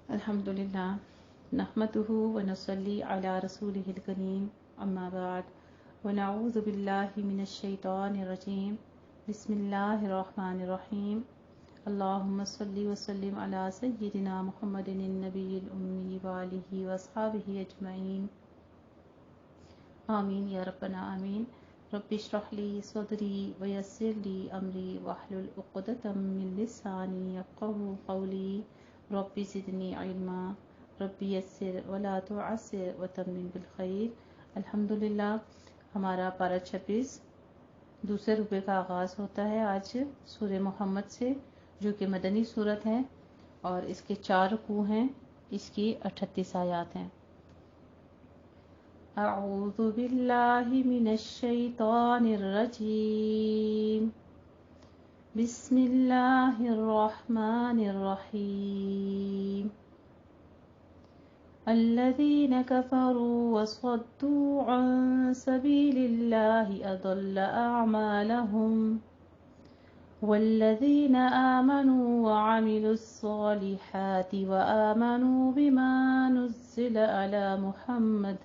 الحمدللہ نحمده ونصلي على رسوله الكريم اما بعد ونعوذ باللہ من الشیطان الرجیم بسم اللہ الرحمن الرحیم اللہم صلی وسلم علی سیدنا محمد النبی الأمی وآلہ واصحابہ اجمعین آمین یا ربنا آمین رب اشرح لی صدری ویسر لی امری واحلل عقدۃ من لسانی یفقہوا قولی رب زدنی علما رب یسر ولا تعسر وتمم بالخیر۔ الحمدللہ ہمارا پارہ 26 دوسرے ربع کا آغاز ہوتا ہے آج سورہ محمد سے، جو کہ مدنی صورت ہے اور اس کے 4 رکوع ہیں، اس کی 38 آیات ہیں۔ اعوذ باللہ من الشیطان الرجیم بسم اللہ الرحمن الرحیم الذین کفروا وصدوا عن سبیل اللہ اضل اعمالهم والذین آمنوا وعملوا الصالحات وآمنوا بما نزل على محمد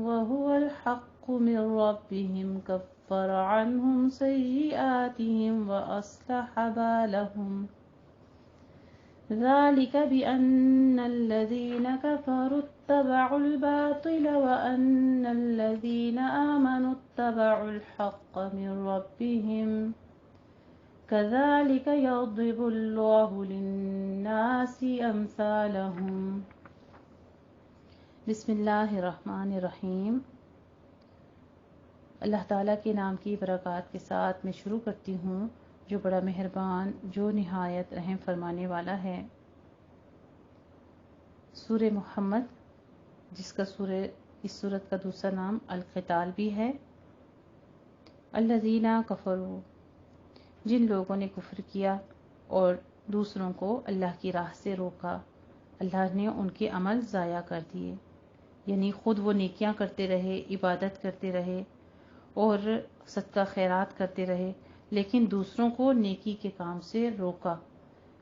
وهو الحق من ربهم كفر عنهم سيئاتهم وأصلح بالهم ذلك بأن الذين كفروا اتبعوا الباطل وأن الذين آمنوا اتبعوا الحق من ربهم كذلك يضرب الله للناس أمثالهم۔ بسم اللہ الرحمن الرحیم۔ اللہ تعالیٰ کے نام کی برکات کے ساتھ میں شروع کرتی ہوں، جو بڑا مہربان، جو نہایت رحم فرمانے والا ہے۔ سورہ محمد، جس کا اس سورت کا دوسرا نام القتال بھی ہے۔ الذین کفروا، جن لوگوں نے کفر کیا اور دوسروں کو اللہ کی راہ سے روکا، اللہ نے ان کے عمل ضائع کر دیے، یعنی خود وہ نیکیاں کرتے رہے، عبادت کرتے رہے اور صدقہ خیرات کرتے رہے، لیکن دوسروں کو نیکی کے کام سے روکا۔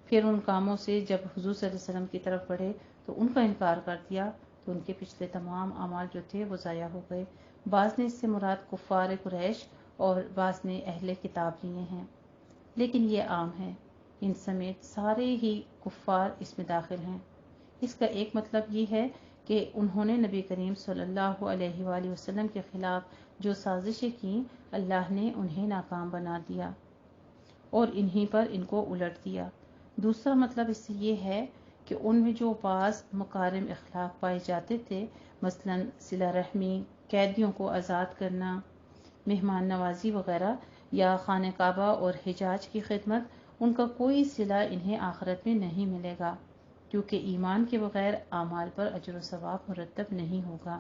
پھر ان کاموں سے جب حضور صلی اللہ علیہ وسلم کی طرف بڑھے تو ان کا انکار کر دیا، تو ان کے پچھلے تمام اعمال جو تھے وہ ضائع ہو گئے۔ بعض نے اس سے مراد کفار قریش اور بعض نے اہل کتاب لیے ہیں، لیکن یہ عام ہے، ان سمیت سارے ہی کفار اس میں داخل ہیں۔ اس کا ایک مطلب یہ ہے کہ انہوں نے نبی کریم صلی اللہ علیہ وآلہ وسلم کے خلاف جو سازشیں کیں، اللہ نے انہیں ناکام بنا دیا اور انہی پر ان کو الٹ دیا۔ دوسرا مطلب اس سے یہ ہے کہ ان میں جو بعض مکارم اخلاق پائے جاتے تھے، مثلا صلہ رحمی، قیدیوں کو آزاد کرنا، مہمان نوازی وغیرہ، یا خانہ کعبہ اور حجاج کی خدمت، ان کا کوئی صلہ انہیں آخرت میں نہیں ملے گا، کیونکہ ایمان کے بغیر اعمال پر اجر و ثواب مرتب نہیں ہوگا۔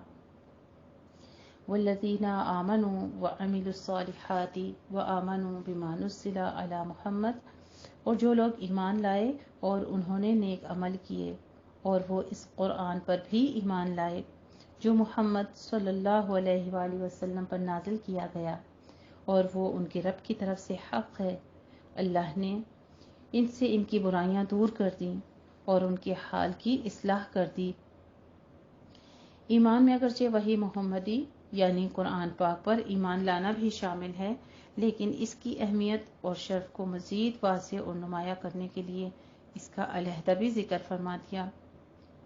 والذین آمنوا وعملوا الصالحات وآمنوا بما نزل علی محمد، اور جو لوگ ایمان لائے اور انہوں نے نیک عمل کیے اور وہ اس قرآن پر بھی ایمان لائے جو محمد صلی اللہ علیہ وآلہ وسلم پر نازل کیا گیا، اور وہ ان کے رب کی طرف سے حق ہے۔ اللہ نے ان سے ان کی برائیاں دور کر دیں اور ان کے حال کی اصلاح کر دی۔ ایمان میں اگرچہ وحی محمدی یعنی قرآن پاک پر ایمان لانا بھی شامل ہے، لیکن اس کی اہمیت اور شرف کو مزید واضح اور نمایاں کرنے کے لیے اس کا علیحدہ بھی ذکر فرما دیا،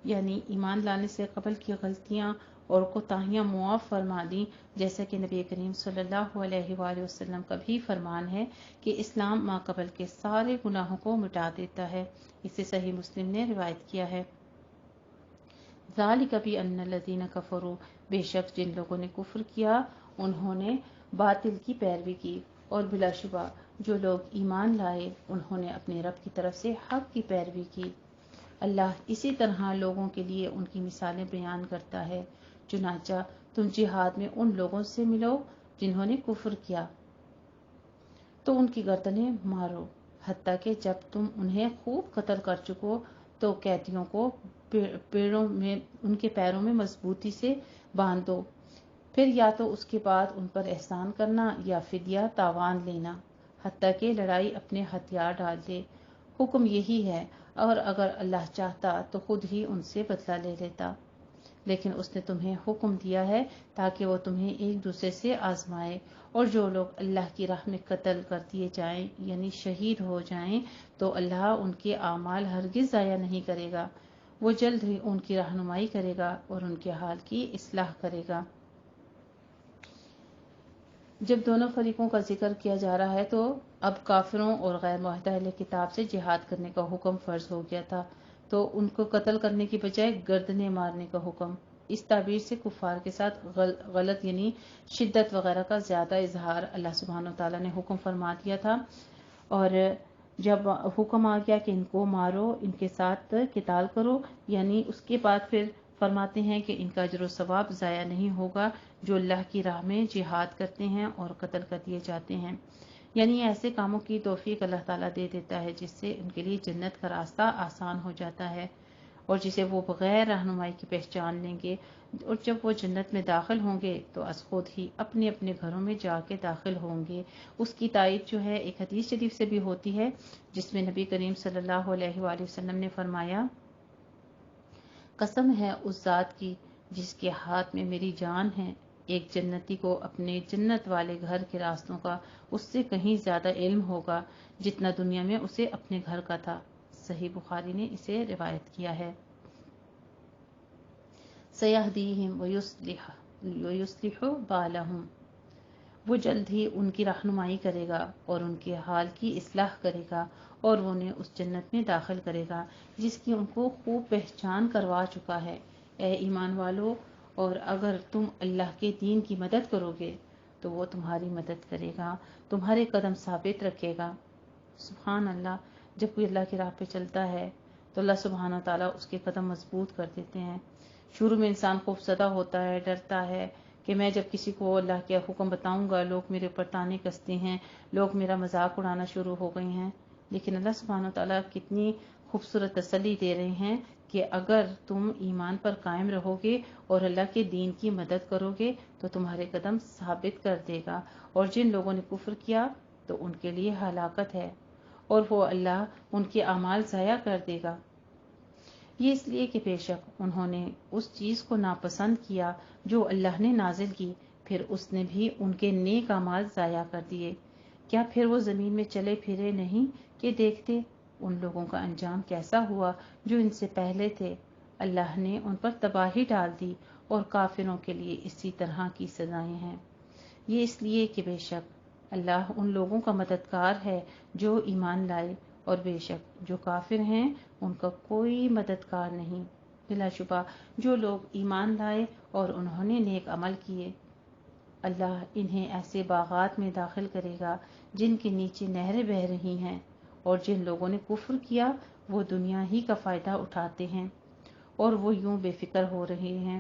یعنی ایمان لانے سے قبل کی غلطیاں اور کوتاہیاں معاف فرما دیں، جیسا کہ نبی کریم صلی اللہ علیہ وآلہ وسلم کا بھی فرمان ہے کہ اسلام ما قبل کے سارے گناہوں کو مٹا دیتا ہے۔ اسے صحیح مسلم نے روایت کیا ہے۔ ذالک بأن الذین کفروا، بے شک جن لوگوں نے کفر کیا انہوں نے باطل کی پیروی کی، اور بلا شبہ جو لوگ ایمان لائے انہوں نے اپنے رب کی طرف سے حق کی پیروی کی۔ اللہ اسی طرح لوگوں کے لیے ان کی مثالیں بیان کرتا ہے۔ چنانچہ تم جہاد میں ان لوگوں سے ملو جنہوں نے کفر کیا تو ان کی گردنیں مارو، حتیٰ کہ جب تم انہیں خوب قتل کر چکو تو قیدیوں کو ان کے پیروں میں مضبوطی سے باندھ دو، پھر یا تو اس کے بعد ان پر احسان کرنا یا فدیہ تاوان لینا، حتیٰ کہ لڑائی اپنے ہتھیار ڈال دے۔ حکم یہی ہے، اور اگر اللہ چاہتا تو خود ہی ان سے بدلہ لے لیتا، لیکن اس نے تمہیں حکم دیا ہے تاکہ وہ تمہیں ایک دوسرے سے آزمائے، اور جو لوگ اللہ کی راہ میں قتل کر دیے جائیں یعنی شہید ہو جائیں تو اللہ ان کے اعمال ہرگز ضائع نہیں کرے گا، وہ جلد ہی ان کی رہنمائی کرے گا اور ان کے حال کی اصلاح کرے گا۔ جب دونوں فریقوں کا ذکر کیا جا رہا ہے تو اب کافروں اور غیر معاہدہ اہل کتاب سے جہاد کرنے کا حکم فرض ہو گیا تھا، تو ان کو قتل کرنے کی بجائے گردنیں مارنے کا حکم۔ اس تعبیر سے کفار کے ساتھ غلط یعنی شدت وغیرہ کا زیادہ اظہار اللہ سبحانہ و تعالیٰ نے حکم فرما دیا تھا، اور جب حکم آ گیا کہ ان کو مارو، ان کے ساتھ قتال کرو، یعنی اس کے بعد پھر فرماتے ہیں کہ ان کا اجر و ثواب ضائع نہیں ہوگا جو اللہ کی راہ میں جہاد کرتے ہیں اور قتل کر دیے جاتے ہیں، یعنی ایسے کاموں کی توفیق اللہ تعالیٰ دے دیتا ہے جس سے ان کے لیے جنت کا راستہ آسان ہو جاتا ہے، اور جسے وہ بغیر رہنمائی کی پہچان لیں گے، اور جب وہ جنت میں داخل ہوں گے تو از خود ہی اپنے اپنے گھروں میں جا کے داخل ہوں گے۔ اس کی تائید جو ہے ایک حدیث شریف سے بھی ہوتی ہے، جس میں نبی کریم صلی اللہ علیہ وآلہ وسلم نے فرمایا، قسم ہے اس ذات کی جس کے ہاتھ میں میری جان ہے، ایک جنتی کو اپنے جنت والے گھر کے راستوں کا اس سے کہیں زیادہ علم ہوگا جتنا دنیا میں اسے اپنے گھر کا تھا۔ صحیح بخاری نے اسے روایت کیا ہے۔ سَيَهْدِيهِمْ وَيُصْلِحُ بَالَهُمْ، وہ جلد ہی ان کی رہنمائی کرے گا اور ان کے حال کی اصلاح کرے گا، اور وہ انہیں اس جنت میں داخل کرے گا جس کی ان کو خوب پہچان کروا چکا ہے۔ اے ایمان والو، اور اگر تم اللہ کے دین کی مدد کرو گے تو وہ تمہاری مدد کرے گا، تمہارے قدم ثابت رکھے گا۔ سبحان اللہ، جب کوئی اللہ کی راہ پہ چلتا ہے تو اللہ سبحانہ تعالیٰ اس کے قدم مضبوط کر دیتے ہیں۔ شروع میں انسان خوفزدہ ہوتا ہے، ڈرتا ہے کہ میں جب کسی کو اللہ کے حکم بتاؤں گا لوگ میرے اوپر طعنے کستے ہیں، لوگ میرا مذاق اڑانا شروع ہو گئے ہیں، لیکن اللہ سبحانہ تعالیٰ کتنی خوبصورت تسلی دے رہے ہیں کہ اگر تم ایمان پر قائم رہو گے اور اللہ کے دین کی مدد کرو گے تو تمہارے قدم ثابت کر دے گا، اور جن لوگوں نے کفر کیا تو ان کے لیے ہلاکت ہے، اور وہ اللہ ان کے اعمال ضائع کر دے گا۔ یہ اس لیے کہ بے شک انہوں نے اس چیز کو ناپسند کیا جو اللہ نے نازل کی، پھر اس نے بھی ان کے نیک اعمال ضائع کر دیے۔ کیا پھر وہ زمین میں چلے پھرے نہیں کہ دیکھتے ان لوگوں کا انجام کیسا ہوا جو ان سے پہلے تھے؟ اللہ نے ان پر تباہی ڈال دی، اور کافروں کے لیے اسی طرح کی سزائیں ہیں۔ یہ اس لیے کہ بے شک اللہ ان لوگوں کا مددگار ہے جو ایمان لائے، اور بے شک جو کافر ہیں ان کا کوئی مددگار نہیں۔ بلا شبہ جو لوگ ایمان لائے اور انہوں نے نیک عمل کیے، اللہ انہیں ایسے باغات میں داخل کرے گا جن کے نیچے نہریں بہہ رہی ہیں، اور جن لوگوں نے کفر کیا وہ دنیا ہی کا فائدہ اٹھاتے ہیں، اور وہ یوں بے فکر ہو رہے ہیں،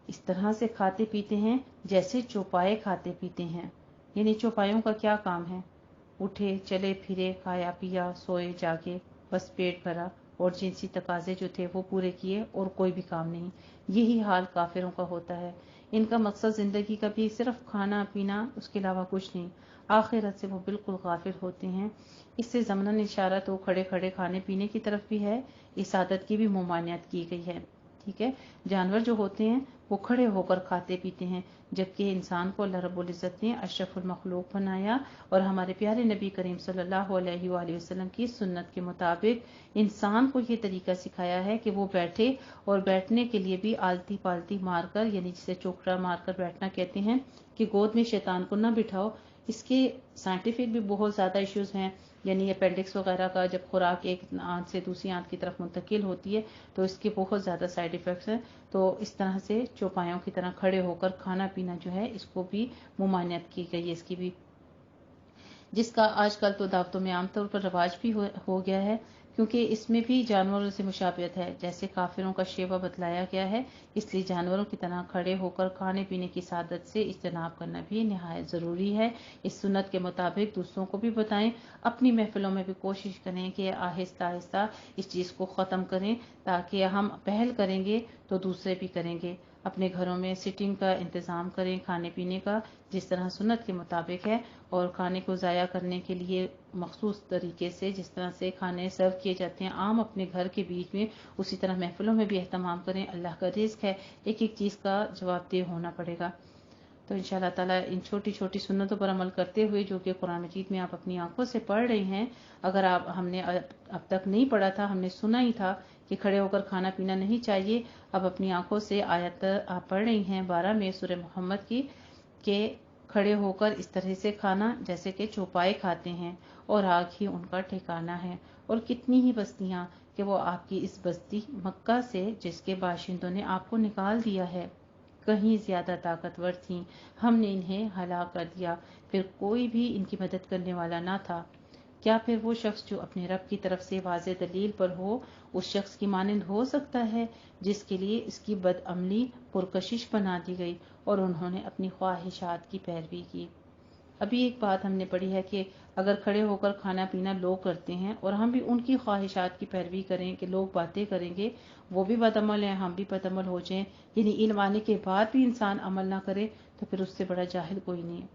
اس طرح سے کھاتے پیتے ہیں جیسے چوپائے کھاتے پیتے ہیں۔ یعنی چوپایوں کا کیا کام ہے؟ اٹھے چلے پھرے، کھایا پیا، سوئے جاگے، بس پیٹ بھرا اور جنسی تقاضے جو تھے وہ پورے کیے، اور کوئی بھی کام نہیں۔ یہی حال کافروں کا ہوتا ہے۔ ان کا مقصد زندگی کا بھی صرف کھانا پینا، اس کے علاوہ کچھ نہیں۔ آخرت سے وہ بالکل غافل ہوتے ہیں۔ اس سے ضمناً اشارہ تو کھڑے کھڑے کھانے پینے کی طرف بھی ہے، اس عادت کی بھی ممانعت کی گئی ہے۔ ٹھیک ہے، جانور جو ہوتے ہیں وہ کھڑے ہو کر کھاتے پیتے ہیں، جبکہ انسان کو اللہ رب العزت نے اشرف المخلوق بنایا، اور ہمارے پیارے نبی کریم صلی اللہ علیہ وآلہ وسلم کی سنت کے مطابق انسان کو یہ طریقہ سکھایا ہے کہ وہ بیٹھے، اور بیٹھنے کے لیے بھی آلتی پالتی مار کر، یعنی جسے چوکڑا مار کر بیٹھنا کہتے ہیں، کہ گود میں شیطان کو نہ بٹھاؤ۔ اس کے سائنٹیفک بھی بہت زیادہ ایشوز ہیں، یعنی اپینڈکس وغیرہ کا جب خوراک ایک آنت سے دوسری آنت کی طرف منتقل ہوتی ہے تو اس کے بہت زیادہ سائیڈ ایفیکٹس ہیں۔ تو اس طرح سے چوپایوں کی طرح کھڑے ہو کر کھانا پینا جو ہے اس کو بھی ممانعت کی گئی ہے، اس کی بھی، جس کا آج کل تو دعوتوں میں عام طور پر رواج بھی ہو گیا ہے، کیونکہ اس میں بھی جانوروں سے مشابہت ہے۔ جیسے کافروں کا شیوہ بتلایا گیا ہے، اس لیے جانوروں کی طرح کھڑے ہو کر کھانے پینے کی عادت سے اجتناب کرنا بھی نہایت ضروری ہے۔ اس سنت کے مطابق دوسروں کو بھی بتائیں، اپنی محفلوں میں بھی کوشش کریں کہ آہستہ آہستہ اس چیز کو ختم کریں، تاکہ ہم پہل کریں گے تو دوسرے بھی کریں گے۔ اپنے گھروں میں سٹنگ کا انتظام کریں کھانے پینے کا جس طرح سنت کے مطابق ہے، اور کھانے کو ضائع کرنے کے لیے مخصوص طریقے سے جس طرح سے کھانے سرو کیے جاتے ہیں عام اپنے گھر کے بیچ میں، اسی طرح محفلوں میں بھی اہتمام کریں۔ اللہ کا رزق ہے، ایک ایک چیز کا جواب دہ ہونا پڑے گا۔ تو انشاءاللہ تعالیٰ ان چھوٹی چھوٹی سنتوں پر عمل کرتے ہوئے جو کہ قرآن مجید میں آپ اپنی آنکھوں سے پڑھ رہے ہیں، اگر ہم نے اب تک نہیں پڑھا تھا، ہم نے سنا ہی تھا کہ کھڑے ہو کر کھانا پینا نہیں چاہیے، اب اپنی آنکھوں سے آیت آپ پڑھ رہی ہیں 12 میں سورہ محمد کی، کہ کھڑے ہو کر اس طرح سے کھانا جیسے کہ چوپائے کھاتے ہیں اور آگ ہی ان کا ٹھکانہ ہے، اور کتنی ہی بستیاں کہ وہ آپ کی اس بستی مکہ سے جس کے باشندوں نے آپ کو نکال دیا ہے کہیں زیادہ طاقتور تھیں، ہم نے انہیں ہلاک کر دیا، پھر کوئی بھی ان کی مدد کرنے والا نہ تھا۔ کیا پھر وہ شخص جو اپنے رب کی طرف سے واضح دلیل پر ہو اس شخص کی مانند ہو سکتا ہے جس کے لیے اس کی بد عملی پرکشش بنا دی گئی اور انہوں نے اپنی خواہشات کی پیروی کی۔ ابھی ایک بات ہم نے پڑھی ہے کہ اگر کھڑے ہو کر کھانا پینا لوگ کرتے ہیں اور ہم بھی ان کی خواہشات کی پیروی کریں کہ لوگ باتیں کریں گے وہ بھی بد عمل ہیں، ہم بھی بد عمل ہو جائیں، یعنی علم آنے کے بعد بھی انسان عمل نہ کرے تو پھر اس سے بڑا جاہل کوئی نہیں ہے،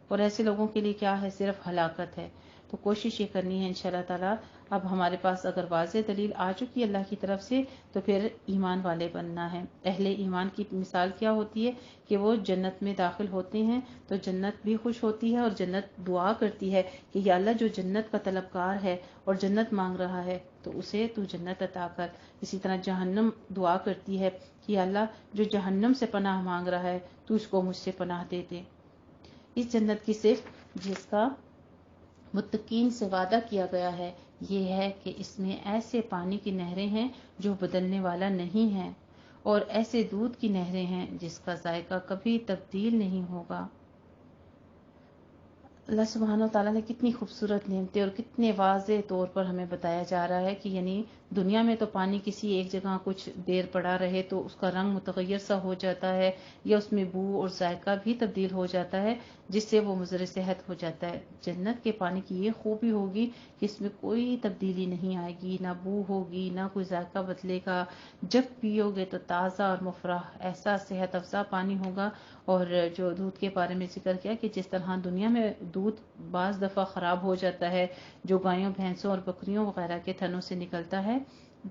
اور ایسے لوگوں کے لیے کیا ہے، صرف ہلاکت ہے۔ تو کوشش یہ کرنی ہے انشاءاللہ تعالیٰ، اب ہمارے پاس اگر واضح دلیل آ چکی اللہ کی طرف سے تو پھر ایمان والے بننا ہے۔ اہل ایمان کی مثال کیا ہوتی ہے کہ وہ جنت میں داخل ہوتے ہیں تو جنت بھی خوش ہوتی ہے اور جنت دعا کرتی ہے کہ یا اللہ جو جنت کا طلبگار ہے اور جنت مانگ رہا ہے تو اسے تو جنت عطا کر۔ اسی طرح جہنم دعا کرتی ہے کہ یا اللہ جو جہنم سے پناہ مانگ رہا ہے تو اس کو مجھ سے پناہ دے دے۔ اس جنت کی صرف جس کا متقین سے وعدہ کیا گیا ہے یہ ہے کہ اس میں ایسے پانی کی نہریں ہیں جو بدلنے والا نہیں ہے، اور ایسے دودھ کی نہریں ہیں جس کا ذائقہ کبھی تبدیل نہیں ہوگا۔ اللہ سبحانہ و تعالیٰ نے کتنی خوبصورت نعمتیں اور کتنے واضح طور پر ہمیں بتایا جا رہا ہے کہ یعنی دنیا میں تو پانی کسی ایک جگہ کچھ دیر پڑا رہے تو اس کا رنگ متغیر سا ہو جاتا ہے یا اس میں بو اور ذائقہ بھی تبدیل ہو جاتا ہے جس سے وہ مضر صحت ہو جاتا ہے۔ جنت کے پانی کی یہ خوبی ہوگی کہ اس میں کوئی تبدیلی نہیں آئے گی، نہ بو ہوگی، نہ کوئی ذائقہ بدلے گا، جب پیو گے تو تازہ اور مفرح ایسا صحت افزا پانی ہوگا۔ اور جو دودھ کے بارے میں ذکر کیا کہ جس طرح دنیا میں دودھ بعض دفعہ خراب ہو جاتا ہے جو گایوں بھینسوں اور بکریوں وغیرہ کے تھنوں سے نکلتا ہے،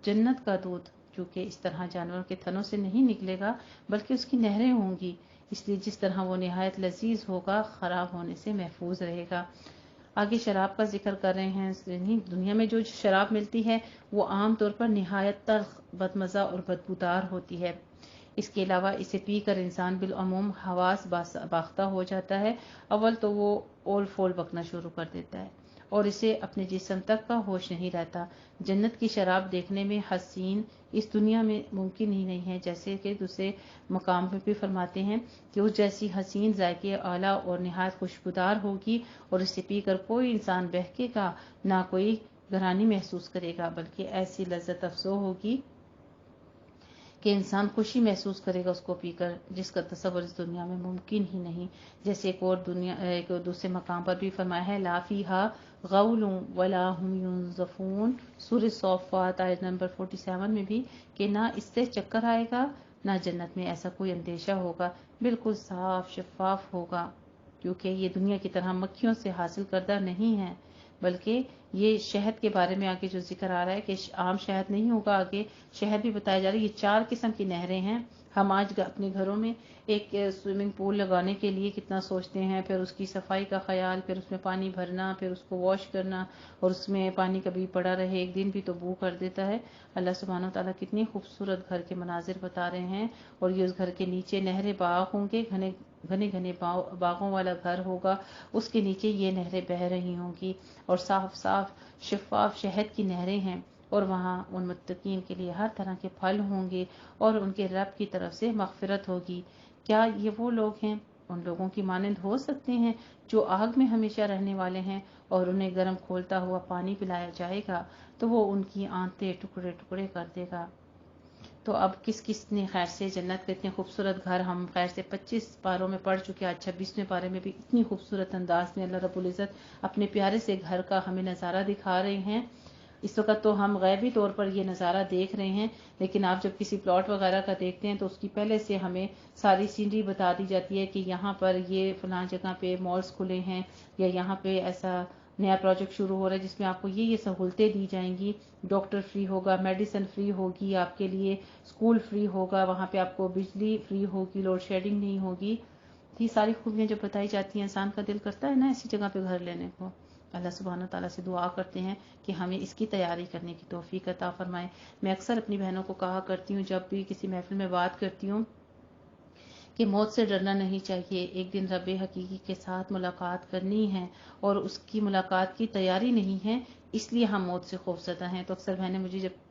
جنت کا دودھ جو کہ اس طرح جانوروں کے تھنوں سے نہیں نکلے گا بلکہ اس کی نہریں ہوں گی، اس لیے جس طرح وہ نہایت لذیذ ہوگا خراب ہونے سے محفوظ رہے گا۔ آگے شراب کا ذکر کر رہے ہیں، دنیا میں جو شراب ملتی ہے وہ عام طور پر نہایت تلخ، بدمزہ اور بدبودار ہوتی ہے۔ اس کے علاوہ اسے پی کر انسان بالعموم حواس باختہ ہو جاتا ہے، اول تو وہ اول فول بکنا شروع کر دیتا ہے اور اسے اپنے جسم تک کا ہوش نہیں رہتا۔ جنت کی شراب دیکھنے میں حسین اس دنیا میں ممکن ہی نہیں ہے، جیسے کہ دوسرے مقام پہ بھی فرماتے ہیں کہ اس جیسی حسین ذائقے اعلیٰ اور نہایت خوشبودار ہوگی، اور اسے پی کر کوئی انسان بہکے گا نہ کوئی گرانی محسوس کرے گا، بلکہ ایسی لذت افزو ہوگی کہ انسان خوشی محسوس کرے گا اس کو پی کر جس کا تصور اس دنیا میں ممکن ہی نہیں۔ جیسے ایک دوسرے مقام پر بھی فرمایا ہے لا فیہا غول ولا هم ينزفون، سورہ صافات آیت نمبر 47 میں بھی، کہ نہ اس سے چکر آئے گا نہ جنت میں ایسا کوئی اندیشہ ہوگا، بالکل صاف شفاف ہوگا، کیونکہ یہ دنیا کی طرح مکھیوں سے حاصل کردہ نہیں ہے، بلکہ یہ شہد کے بارے میں آگے جو ذکر آ رہا ہے کہ عام شہد نہیں ہوگا، آگے شہد بھی بتایا جا رہا ہے۔ یہ 4 قسم کی نہریں ہیں۔ ہم آج اپنے گھروں میں ایک سوئمنگ پول لگانے کے لیے کتنا سوچتے ہیں، پھر اس کی صفائی کا خیال، پھر اس میں پانی بھرنا، پھر اس کو واش کرنا، اور اس میں پانی کبھی پڑا رہے ایک دن بھی تو بو کر دیتا ہے۔ اللہ سبحانہ و تعالیٰ کتنی خوبصورت گھر کے مناظر بتا رہے ہیں، اور یہ اس گھر کے نیچے نہر باغ ہوں گے، گھنے گھنے باغوں والا گھر ہوگا، اس کے نیچے یہ نہریں بہہ رہی ہوں گی اور صاف صاف شفاف شہد کی نہریں ہیں، اور وہاں ان متقین کے لیے ہر طرح کے پھل ہوں گے اور ان کے رب کی طرف سے مغفرت ہوگی۔ کیا یہ وہ لوگ ہیں، ان لوگوں کی مانند ہو سکتے ہیں جو آگ میں ہمیشہ رہنے والے ہیں اور انہیں گرم کھولتا ہوا پانی پلایا جائے گا تو وہ ان کی آنتیں ٹکڑے ٹکڑے کر دے گا۔ تو اب کس کس نے خیر سے جنت کے اتنے خوبصورت گھر ہم خیر سے 25 پاروں میں پڑھ چکے، آج 26ویں پارے میں بھی اتنی خوبصورت انداز میں اللہ رب العزت اپنے پیارے سے گھر کا ہمیں نظارہ دکھا رہے ہیں۔ اس وقت تو ہم غیبی طور پر یہ نظارہ دیکھ رہے ہیں، لیکن آپ جب کسی پلاٹ وغیرہ کا دیکھتے ہیں تو اس کی پہلے سے ہمیں ساری سینری بتا دی جاتی ہے کہ یہاں پر یہ فلاں جگہ پہ مالز کھلے ہیں، یا یہاں پہ ایسا نیا پروجیکٹ شروع ہو رہا ہے جس میں آپ کو یہ سہولتیں دی جائیں گی، ڈاکٹر فری ہوگا، میڈیسن فری ہوگی آپ کے لیے، اسکول فری ہوگا، وہاں پہ آپ کو بجلی فری ہوگی، لوڈ شیڈنگ نہیں ہوگی۔ یہ ساری خوبیاں جو بتائی جاتی ہیں انسان کا دل کرتا ہے نا ایسی جگہ پہ گھر لینے کو۔ اللہ سبحانہ تعالیٰ سے دعا کرتے ہیں کہ ہمیں اس کی تیاری کرنے کی توفیق عطا فرمائے۔ میں اکثر اپنی بہنوں کو کہا کرتی ہوں جب بھی کسی محفل میں بات کرتی ہوں کہ موت سے ڈرنا نہیں چاہیے، ایک دن رب حقیقی کے ساتھ ملاقات کرنی ہے اور اس کی ملاقات کی تیاری نہیں ہے، اس لیے ہم موت سے خوفزدہ ہیں۔ تو اکثر بہنیں مجھے جب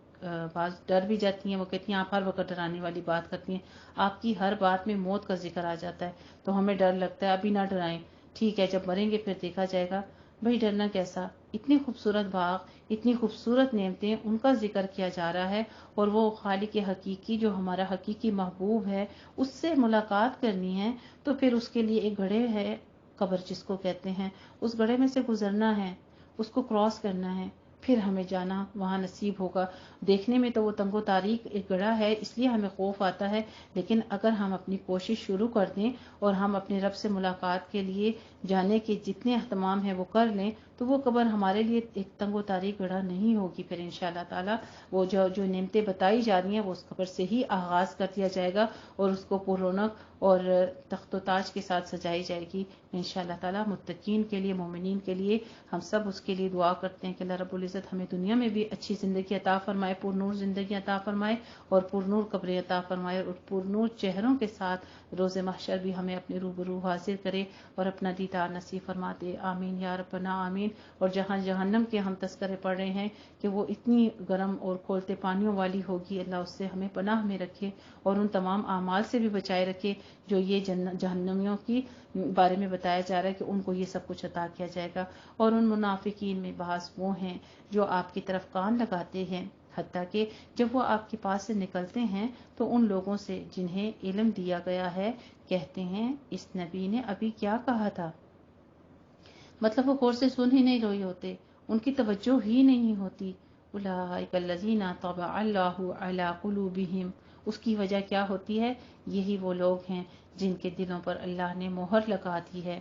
بعض ڈر بھی جاتی ہیں، وہ کہتی ہیں آپ ہر وقت ڈرانے والی بات کرتی ہیں، آپ کی ہر بات میں موت کا ذکر آ جاتا ہے تو ہمیں ڈر لگتا ہے، ابھی نہ ڈرائیں، ٹھیک ہے جب مریں گے پھر دیکھا جائے گا۔ بھائی ڈرنا کیسا، اتنی خوبصورت باغ، اتنی خوبصورت نعمتیں، ان کا ذکر کیا جا رہا ہے، اور وہ خالق حقیقی جو ہمارا حقیقی محبوب ہے اس سے ملاقات کرنی ہے، تو پھر اس کے لیے ایک گڑھے ہے، قبر جس کو کہتے ہیں، اس گڑھے میں سے گزرنا ہے، اس کو کراس کرنا ہے، پھر ہمیں جانا وہاں نصیب ہوگا۔ دیکھنے میں تو وہ تنگ و تاریک ایک گڑھا ہے، اس لیے ہمیں خوف آتا ہے، لیکن اگر ہم اپنی کوشش شروع کر دیں اور ہم اپنے رب سے ملاقات کے لیے جانے کے جتنے اہتمام ہیں وہ کر لیں تو وہ قبر ہمارے لیے ایک تنگ و تاریک گڑھا نہیں ہوگی۔ پھر انشاءاللہ تعالی وہ جو نعمتیں بتائی جا رہی ہیں وہ اس قبر سے ہی آغاز کر دیا جائے گا اور اس کو پر رونق اور تخت و تاج کے ساتھ سجائی جائے گی انشاءاللہ تعالی۔ متقین کے لیے، مومنین کے لیے ہم سب اس کے لیے دعا کرتے ہیں کہ اللہ رب العزت ہمیں دنیا میں بھی اچھی زندگی عطا فرمائے، پر نور زندگی عطا فرمائے اور پر نور قبریں عطا فرمائے، اور پر نور چہروں کے ساتھ روز محشر بھی ہمیں اپنے روبرو حاضر کرے اور اپنا دیدار نصیب فرما دے، آمین یا ربنا آمین۔ اور جہاں جہنم کے ہم تذکرے پڑھ رہے ہیں کہ وہ اتنی گرم اور کھولتے پانیوں والی ہوگی، اللہ اس سے ہمیں پناہ میں رکھے اور ان تمام اعمال سے بھی بچائے رکھے جو یہ جہنمیوں کی بارے میں بتایا جا رہا ہے کہ ان کو یہ سب کچھ عطا کیا جائے گا۔ اور ان منافقین میں بعض وہ ہیں جو آپ کی طرف کان لگاتے ہیں، حتیٰ کہ جب وہ آپ کے پاس سے نکلتے ہیں تو ان لوگوں سے جنہیں علم دیا گیا ہے کہتے ہیں اس نبی نے ابھی کیا کہا تھا، مطلب وہ غور سے سن ہی نہیں رہے ہوتے، ان کی توجہ ہی نہیں ہوتی۔ اولئک الذین طبع اللہ علی قلوبہم، اس کی وجہ کیا ہوتی ہے؟ یہی وہ لوگ ہیں جن کے دلوں پر اللہ نے مہر لگا دی ہے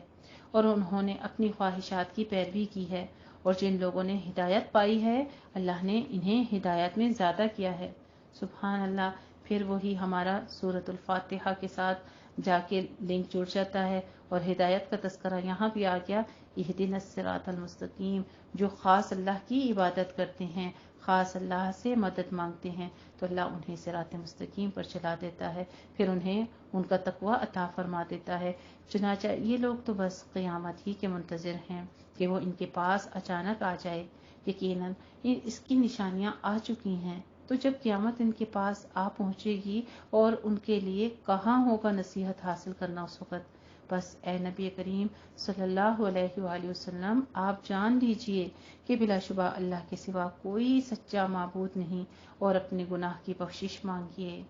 اور انہوں نے اپنی خواہشات کی پیروی کی ہے، اور جن لوگوں نے ہدایت پائی ہے اللہ نے انہیں ہدایت میں زیادہ کیا ہے۔ سبحان اللہ۔ پھر وہی ہمارا سورۃ الفاتحہ کے ساتھ جا کے لنک جڑ جاتا ہے اور ہدایت کا تذکرہ یہاں بھی آ گیا، اہدنا الصراط المستقیم۔ جو خاص اللہ کی عبادت کرتے ہیں، خاص اللہ سے مدد مانگتے ہیں تو اللہ انہیں صراط مستقیم پر چلا دیتا ہے، پھر انہیں ان کا تقوی عطا فرما دیتا ہے۔ چنانچہ یہ لوگ تو بس قیامت ہی کے منتظر ہیں کہ وہ ان کے پاس اچانک آ جائے۔ یقیناً اس کی نشانیاں آ چکی ہیں، تو جب قیامت ان کے پاس آ پہنچے گی اور ان کے لیے کہاں ہوگا نصیحت حاصل کرنا اس وقت۔ بس اے نبی کریم صلی اللہ علیہ وآلہ وسلم آپ جان لیجئے کہ بلا شبہ اللہ کے سوا کوئی سچا معبود نہیں، اور اپنے گناہ کی بخشش مانگیے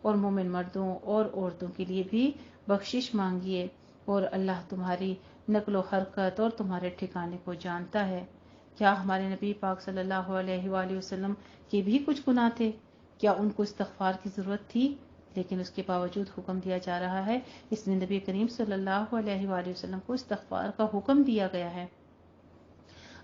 اور مومن مردوں اور عورتوں کے لیے بھی بخشش مانگیے، اور اللہ تمہاری نقل و حرکت اور تمہارے ٹھکانے کو جانتا ہے۔ کیا ہمارے نبی پاک صلی اللہ علیہ وآلہ وسلم کے بھی کچھ گناہ تھے؟ کیا ان کو استغفار کی ضرورت تھی؟ لیکن اس کے باوجود حکم دیا جا رہا ہے، اس میں نبی کریم صلی اللہ علیہ وآلہ وسلم کو استغفار کا حکم دیا گیا ہے۔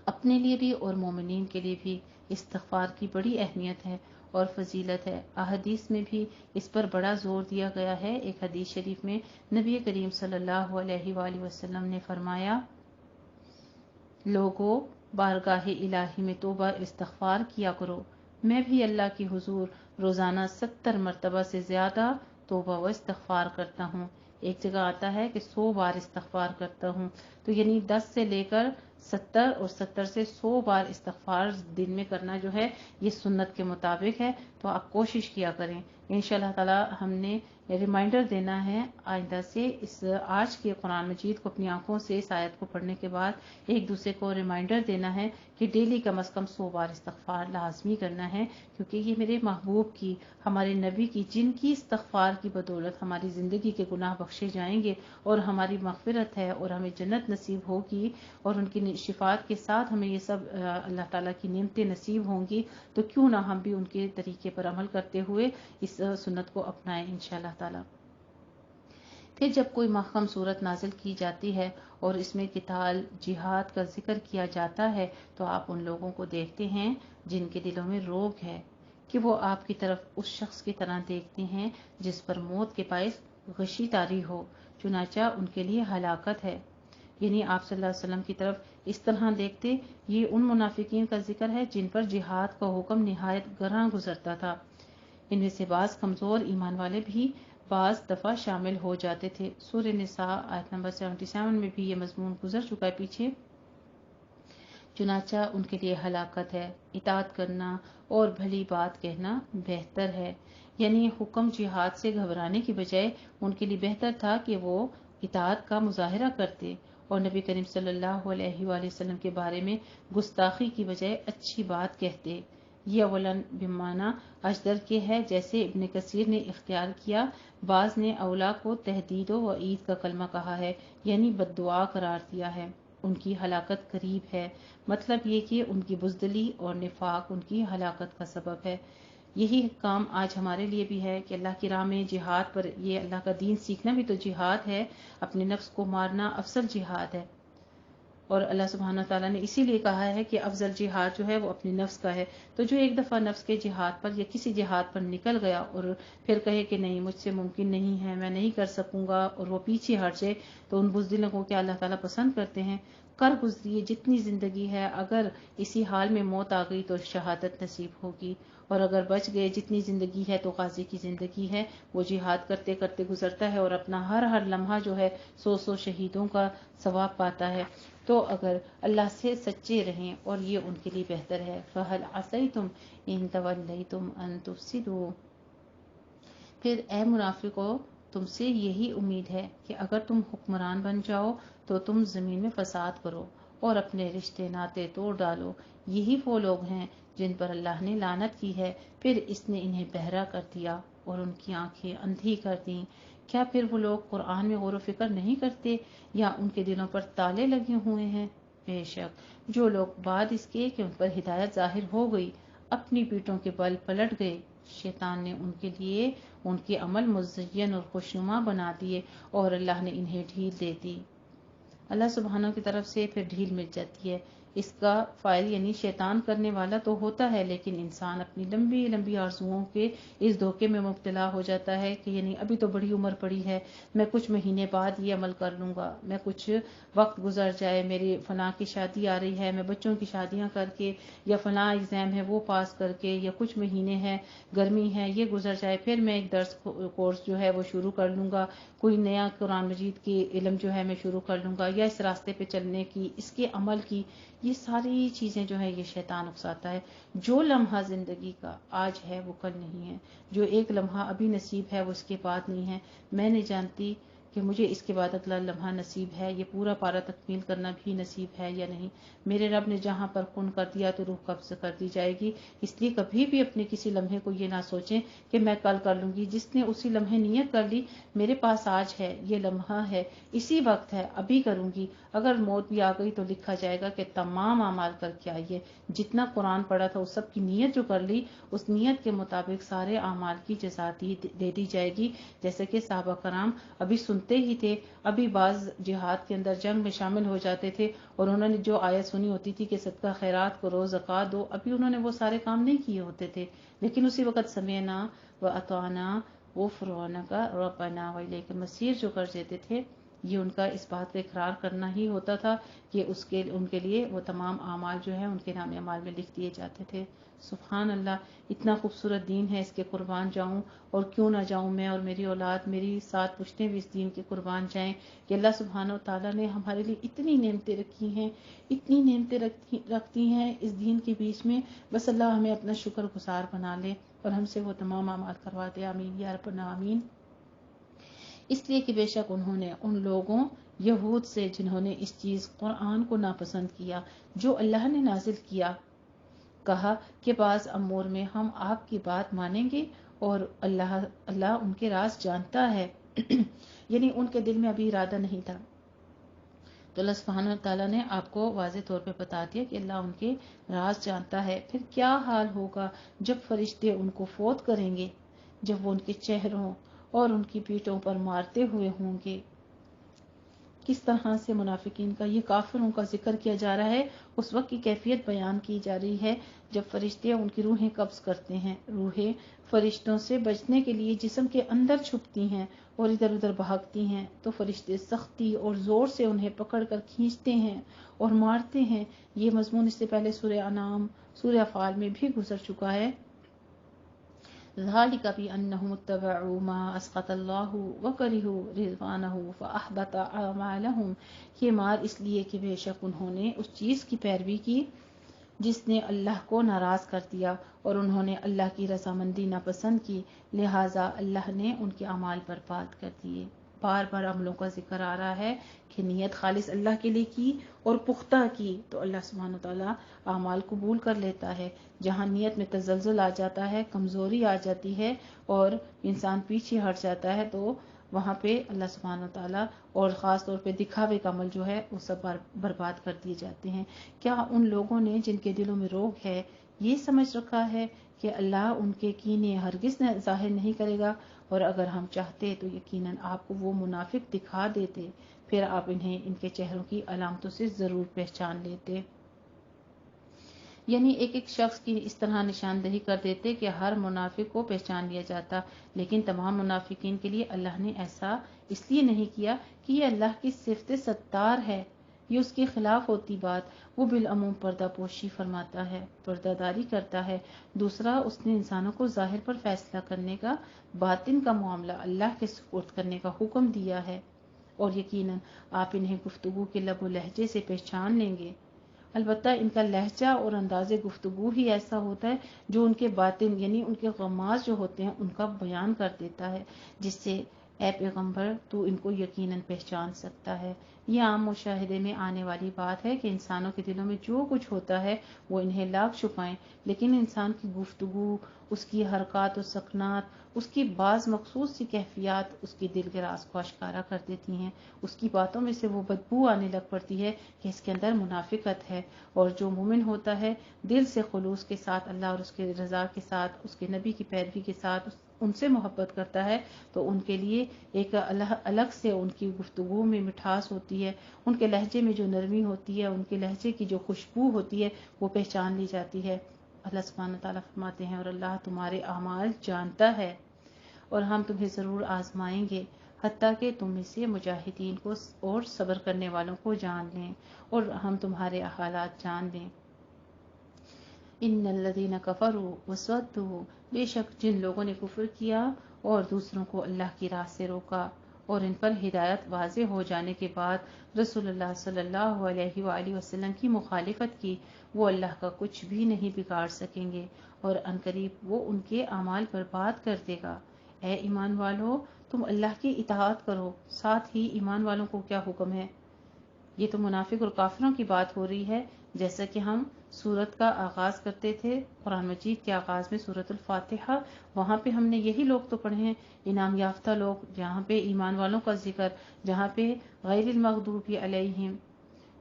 اپنے لیے بھی اور مومنین کے لیے بھی استغفار کی بڑی اہمیت ہے اور فضیلت ہے۔ احادیث میں بھی اس پر بڑا زور دیا گیا ہے۔ ایک حدیث شریف میں نبی کریم صلی اللہ علیہ وآلہ وسلم نے فرمایا، لوگوں بارگاہ الہی میں توبہ استغفار کیا کرو، میں بھی اللہ کی حضور روزانہ 70 مرتبہ سے زیادہ توبہ و استغفار کرتا ہوں۔ ایک جگہ آتا ہے کہ 100 بار استغفار کرتا ہوں، تو یعنی 10 سے لے کر 70 اور 70 سے 100 بار استغفار دن میں کرنا جو ہے یہ سنت کے مطابق ہے، تو آپ کوشش کیا کریں۔ انشاءاللہ تعالی ہم نے ریمائنڈر دینا ہے آئندہ سے اس آج کے قرآن مجید کو اپنی آنکھوں سے اس آیت کو پڑھنے کے بعد ایک دوسرے کو ریمائنڈر دینا ہے کہ ڈیلی کم از کم 100 بار استغفار لازمی کرنا ہے، کیونکہ یہ میرے محبوب کی، ہمارے نبی کی، جن کی استغفار کی بدولت ہماری زندگی کے گناہ بخشے جائیں گے اور ہماری مغفرت ہے اور ہمیں جنت نصیب ہوگی، اور ان کی شفاعت کے ساتھ ہمیں یہ سب اللہ تعالیٰ کی نعمتیں نصیب ہوں گی، تو کیوں نہ ہم بھی ان کے طریقے پر عمل کرتے ہوئے اس سنت کو اپنائیں انشاءاللہ تعالیٰ۔ پھر جب کوئی محکم صورت نازل کی جاتی ہے اور اس میں قتال جہاد کا ذکر کیا جاتا ہے تو آپ ان لوگوں کو دیکھتے ہیں جن کے دلوں میں روگ ہے کہ وہ آپ کی طرف اس شخص کی طرح دیکھتے ہیں جس پر موت کے باعث غشی طاری ہو، چنانچہ ان کے لیے ہلاکت ہے۔ یعنی آپ صلی اللہ علیہ وسلم کی طرف اس طرح دیکھتے، یہ ان منافقین کا ذکر ہے جن پر جہاد کا حکم نہایت گراں گزرتا تھا۔ ان میں سے بعض کمزور ایمان والے بھی بعض دفعہ شامل ہو جاتے تھے۔ سورہ نساء آیت نمبر 77 میں بھی یہ مضمون گزر چکا ہے پیچھے۔ چنانچہ ان کے لیے ہلاکت ہے، اطاعت کرنا اور بھلی بات کہنا بہتر ہے۔ یعنی حکم جہاد سے گھبرانے کی بجائے ان کے لیے بہتر تھا کہ وہ اطاعت کا مظاہرہ کرتے اور نبی کریم صلی اللہ علیہ وآلہ وسلم کے بارے میں گستاخی کی بجائے اچھی بات کہتے۔ یہ اولاً بمعنی اجدر کے ہے، جیسے ابن کثیر نے اختیار کیا۔ بعض نے اولا کو تہدید و وعید کا کلمہ کہا ہے، یعنی بد دعا قرار دیا ہے۔ ان کی ہلاکت قریب ہے، مطلب یہ کہ ان کی بزدلی اور نفاق ان کی ہلاکت کا سبب ہے۔ یہی کام آج ہمارے لیے بھی ہے کہ اللہ کی راہ میں جہاد پر، یہ اللہ کا دین سیکھنا بھی تو جہاد ہے، اپنے نفس کو مارنا افضل جہاد ہے، اور اللہ سبحانہ تعالیٰ نے اسی لیے کہا ہے کہ افضل جہاد جو ہے وہ اپنے نفس کا ہے۔ تو جو ایک دفعہ نفس کے جہاد پر یا کسی جہاد پر نکل گیا اور پھر کہے کہ نہیں مجھ سے ممکن نہیں ہے، میں نہیں کر سکوں گا، اور وہ پیچھے ہٹ جائے، تو ان بزدلوں کو کیا اللہ تعالیٰ پسند کرتے ہیں؟ کر گزریے جتنی زندگی ہے، اگر اسی حال میں موت آ گئی تو شہادت نصیب ہوگی، اور اگر بچ گئے جتنی زندگی ہے تو غازی کی زندگی ہے، وہ جہاد کرتے کرتے گزرتا ہے اور اپنا ہر لمحہ جو ہے 100 شہیدوں کا ثواب پاتا ہے۔ تو اگر اللہ سے سچے رہیں اور یہ ان کے لیے بہتر ہے۔ فَهَلْ عَصَيْتُمْ إِن تَوَلَّيْتُمْ أَن تُفْسِدُوا، پھر اے منافقو تم سے یہی امید ہے کہ اگر تم حکمران بن جاؤ تو تم زمین میں فساد کرو اور اپنے رشتے ناطے توڑ ڈالو۔ یہی وہ لوگ ہیں جن پر اللہ نے لعنت کی ہے، پھر اس نے انہیں بہرا کر دیا اور ان کی آنکھیں اندھی کر دیں۔ کیا پھر وہ لوگ قرآن میں غور و فکر نہیں کرتے یا ان کے دلوں پر تالے لگے ہوئے ہیں؟ بے شک جو لوگ بعد اس کے کہ ان پر ہدایت ظاہر ہو گئی اپنی پیٹوں کے بل پلٹ گئے، شیطان نے ان کے لیے ان کے عمل مزین اور خوشنما بنا دیے اور اللہ نے انہیں ڈھیل دے دی۔ اللہ سبحانہ کی طرف سے پھر ڈھیل مل جاتی ہے۔ اس کا فائل یعنی شیطان کرنے والا تو ہوتا ہے، لیکن انسان اپنی لمبی لمبی آرزوؤں کے اس دھوکے میں مبتلا ہو جاتا ہے کہ یعنی ابھی تو بڑی عمر پڑی ہے، میں کچھ مہینے بعد یہ عمل کر لوں گا، میں کچھ وقت گزر جائے، میری فلاں کی شادی آ رہی ہے، میں بچوں کی شادیاں کر کے، یا فلاں ایگزام ہے وہ پاس کر کے، یا کچھ مہینے ہیں گرمی ہے یہ گزر جائے، پھر میں ایک درس کورس جو ہے وہ شروع کر لوں گا، کوئی نیا قرآن مجید کی علم جو ہے میں شروع کر لوں گا، یا اس راستے پہ چلنے کی، اس کے عمل کی، یہ ساری چیزیں جو ہے یہ شیطان اکساتا ہے۔ جو لمحہ زندگی کا آج ہے وہ کل نہیں ہے، جو ایک لمحہ ابھی نصیب ہے وہ اس کے بعد نہیں ہے۔ میں نہیں جانتی کہ مجھے اس کے بعد اگلا لمحہ نصیب ہے، یہ پورا پارا تکمیل کرنا بھی نصیب ہے یا نہیں۔ میرے رب نے جہاں پر خون کر دیا تو روح قبض کر دی جائے گی، اس لیے کبھی بھی اپنے کسی لمحے کو یہ نہ سوچیں کہ میں کل کر لوں گی۔ جس نے اسی لمحے نیت کر لی میرے پاس آج ہے، یہ لمحہ ہے، اسی وقت ہے، ابھی کروں گی، اگر موت بھی آ گئی تو لکھا جائے گا کہ تمام اعمال کر کے آئیے، جتنا قرآن پڑھا تھا اس سب کی نیت جو کر لی اس نیت کے مطابق سارے اعمال کی جزا دے دی جائے گی۔ جیسے کہ صحابہ کرام ابھی سنتے ہی تھے، ابھی بعض جہاد کے اندر جنگ میں شامل ہو جاتے تھے اور انہوں نے جو آیت سنی ہوتی تھی کہ صدقہ خیرات کرو، زکوٰۃ دو، ابھی انہوں نے وہ سارے کام نہیں کیے ہوتے تھے، لیکن اسی وقت سمعنا واطعنا غفرانک ربنا والیک المصیر جو کر دیتے تھے، یہ ان کا اس بات کا اقرار کرنا ہی ہوتا تھا کہ ان کے لیے وہ تمام اعمال جو ہیں ان کے نام اعمال میں لکھ دیے جاتے تھے۔ سبحان اللہ، اتنا خوبصورت دین ہے، اس کے قربان جاؤں اور کیوں نہ جاؤں میں اور میری اولاد، میری سات پشتیں بھی اس دین کے قربان جائیں کہ اللہ سبحانہ و تعالیٰ نے ہمارے لیے اتنی نعمتیں رکھی ہیں، اتنی نعمتیں رکھتی ہیں اس دین کے بیچ میں، بس اللہ ہمیں اپنا شکر گزار بنا لے اور ہم سے وہ تمام اعمال کروا دے۔ آمین یا رب العالمین۔ اس لیے کہ بے شک انہوں نے ان لوگوں یہود سے جنہوں نے اس چیز قرآن کو ناپسند کیا جو اللہ نے نازل کیا، کہا کہ بعض امور میں ہم آپ کی بات مانیں گے اور اللہ ان کے راز جانتا ہے یعنی ان کے دل میں ابھی ارادہ نہیں تھا، تو اللہ سبحانہ تعالیٰ نے آپ کو واضح طور پہ بتا دیا کہ اللہ ان کے راز جانتا ہے۔ پھر کیا حال ہوگا جب فرشتے ان کو فوت کریں گے، جب وہ ان کے چہروں اور ان کی پیٹھوں پر مارتے ہوئے ہوں گے۔ کس طرح سے منافقین کا، یہ کافروں کا ذکر کیا جا رہا ہے، اس وقت کی کیفیت بیان کی جا رہی ہے جب فرشتے ان کی روحیں قبض کرتے ہیں۔ روحیں فرشتوں سے بچنے کے لیے جسم کے اندر چھپتی ہیں اور ادھر ادھر بھاگتی ہیں، تو فرشتے سختی اور زور سے انہیں پکڑ کر کھینچتے ہیں اور مارتے ہیں۔ یہ مضمون اس سے پہلے سورہ انعام، سورہ افعال میں بھی گزر چکا ہے۔ ذَلِكَ بِأَنَّهُمُ اتَّبَعُوا مَا أَسْخَطَ اللَّهُ وَكَرِهُوا رِضْوَانَهُ فَأَحْبَطَ أَعْمَالَهُمْ، یہ مار اس لیے کہ بے شک انہوں نے اس چیز کی پیروی کی جس نے اللہ کو ناراض کر دیا اور انہوں نے اللہ کی رضامندی ناپسند کی، لہٰذا اللہ نے ان کے اعمال برباد کر دیے۔ بار بار عملوں کا ذکر آ رہا ہے کہ نیت خالص اللہ کے لیے کی اور پختہ کی تو اللہ سبحانہ وتعالیٰ اعمال قبول کر لیتا ہے۔ جہاں نیت میں تزلزل آ جاتا ہے، کمزوری آ جاتی ہے اور انسان پیچھے ہٹ جاتا ہے، تو وہاں پہ اللہ سبحانہ وتعالیٰ اور خاص طور پہ دکھاوے کا عمل جو ہے وہ سب برباد کر دیے جاتے ہیں۔ کیا ان لوگوں نے جن کے دلوں میں روگ ہے یہ سمجھ رکھا ہے کہ اللہ ان کے کینے ہرگز ظاہر نہیں کرے گا، اور اگر ہم چاہتے تو یقیناً آپ کو وہ منافق دکھا دیتے، پھر آپ انہیں ان کے چہروں کی علامتوں سے ضرور پہچان لیتے۔ یعنی ایک ایک شخص کی اس طرح نشاندہی کر دیتے کہ ہر منافق کو پہچان لیا جاتا، لیکن تمام منافقین کے لیے اللہ نے ایسا اس لیے نہیں کیا کہ یہ اللہ کی صفت ستار ہے، یہ اس کے خلاف ہوتی بات۔ وہ بالعموم پردہ پوشی فرماتا ہے، پردہ داری کرتا ہے۔ دوسرا، اس نے انسانوں کو ظاہر پر فیصلہ کرنے کا، باطن کا معاملہ اللہ کے سپرد کرنے کا حکم دیا ہے، اور یقیناً آپ انہیں گفتگو کے لب و لہجے سے پہچان لیں گے۔ البتہ ان کا لہجہ اور انداز گفتگو ہی ایسا ہوتا ہے جو ان کے باطن یعنی ان کے غماز جو ہوتے ہیں ان کا بیان کر دیتا ہے، جس سے اے پیغمبر تو ان کو یقیناً پہچان سکتا ہے۔ یہ عام مشاہدے میں آنے والی بات ہے کہ انسانوں کے دلوں میں جو کچھ ہوتا ہے وہ انہیں لاکھ چھپائیں، لیکن انسان کی گفتگو، اس کی حرکات و سکنات، اس کی بعض مخصوص سی کیفیات اس کے دل کے راز کو اشکارا کر دیتی ہیں۔ اس کی باتوں میں سے وہ بدبو آنے لگ پڑتی ہے کہ اس کے اندر منافقت ہے، اور جو مومن ہوتا ہے دل سے خلوص کے ساتھ اللہ اور اس کے رضا کے ساتھ، اس کے نبی کی پیروی کے ساتھ ان سے محبت کرتا ہے، تو ان کے لیے ایک الگ سے ان کی گفتگو میں مٹھاس ہوتی ہے، ان کے لہجے میں جو نرمی ہوتی ہے، ان کے لہجے کی جو خوشبو ہوتی ہے وہ پہچان لی جاتی ہے۔ اللہ سبحانہ تعالیٰ فرماتے ہیں اور اللہ تمہارے اعمال جانتا ہے اور ہم تمہیں ضرور آزمائیں گے، حتیٰ کہ تم میں سے مجاہدین کو اور صبر کرنے والوں کو جان لیں اور ہم تمہارے حالات جان لیں۔ ان الذین کفروا وصدوا، بے شک جن لوگوں نے کفر کیا اور دوسروں کو اللہ کی راہ سے روکا اور ان پر ہدایت واضح ہو جانے کے بعد رسول اللہ صلی اللہ علیہ وآلہ وسلم کی مخالفت کی، وہ اللہ کا کچھ بھی نہیں بگاڑ سکیں گے اور عنقریب وہ ان کے اعمال برباد کر دے گا۔ اے ایمان والو، تم اللہ کی اطاعت کرو۔ ساتھ ہی ایمان والوں کو کیا حکم ہے؟ یہ تو منافق اور کافروں کی بات ہو رہی ہے، جیسا کہ ہم سورت کا آغاز کرتے تھے قرآن مجید کے آغاز میں سورت الفاتحہ، وہاں پہ ہم نے یہی لوگ تو پڑھے ہیں، انعام یافتہ لوگ، جہاں پہ ایمان والوں کا ذکر، جہاں پہ غیر المغضوب علیہم،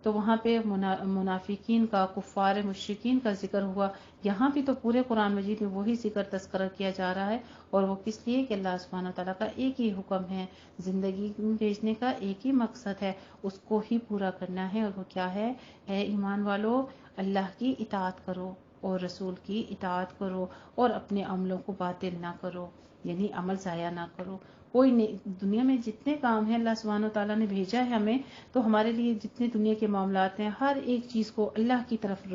تو وہاں پہ منافقین کا، کفار مشرکین کا ذکر ہوا۔ یہاں بھی تو پورے قرآن مجید میں وہی ذکر تذکرہ کیا جا رہا ہے، اور وہ کس لیے کہ اللہ سبحانہ تعالیٰ کا ایک ہی حکم ہے، زندگی بھیجنے کا ایک ہی مقصد ہے، اس کو ہی پورا کرنا ہے، اور وہ کیا ہے؟ اے ایمان والو، اللہ کی اطاعت کرو اور رسول کی اطاعت کرو اور اپنے عملوں کو باطل نہ کرو، یعنی عمل ضائع نہ کرو۔ کوئی دنیا میں جتنے کام ہیں اللہ سبحانہ تعالیٰ نے بھیجا ہے ہمیں، تو ہمارے لیے جتنے دنیا کے معاملات ہیں ہر ایک چیز کو اللہ کی طرف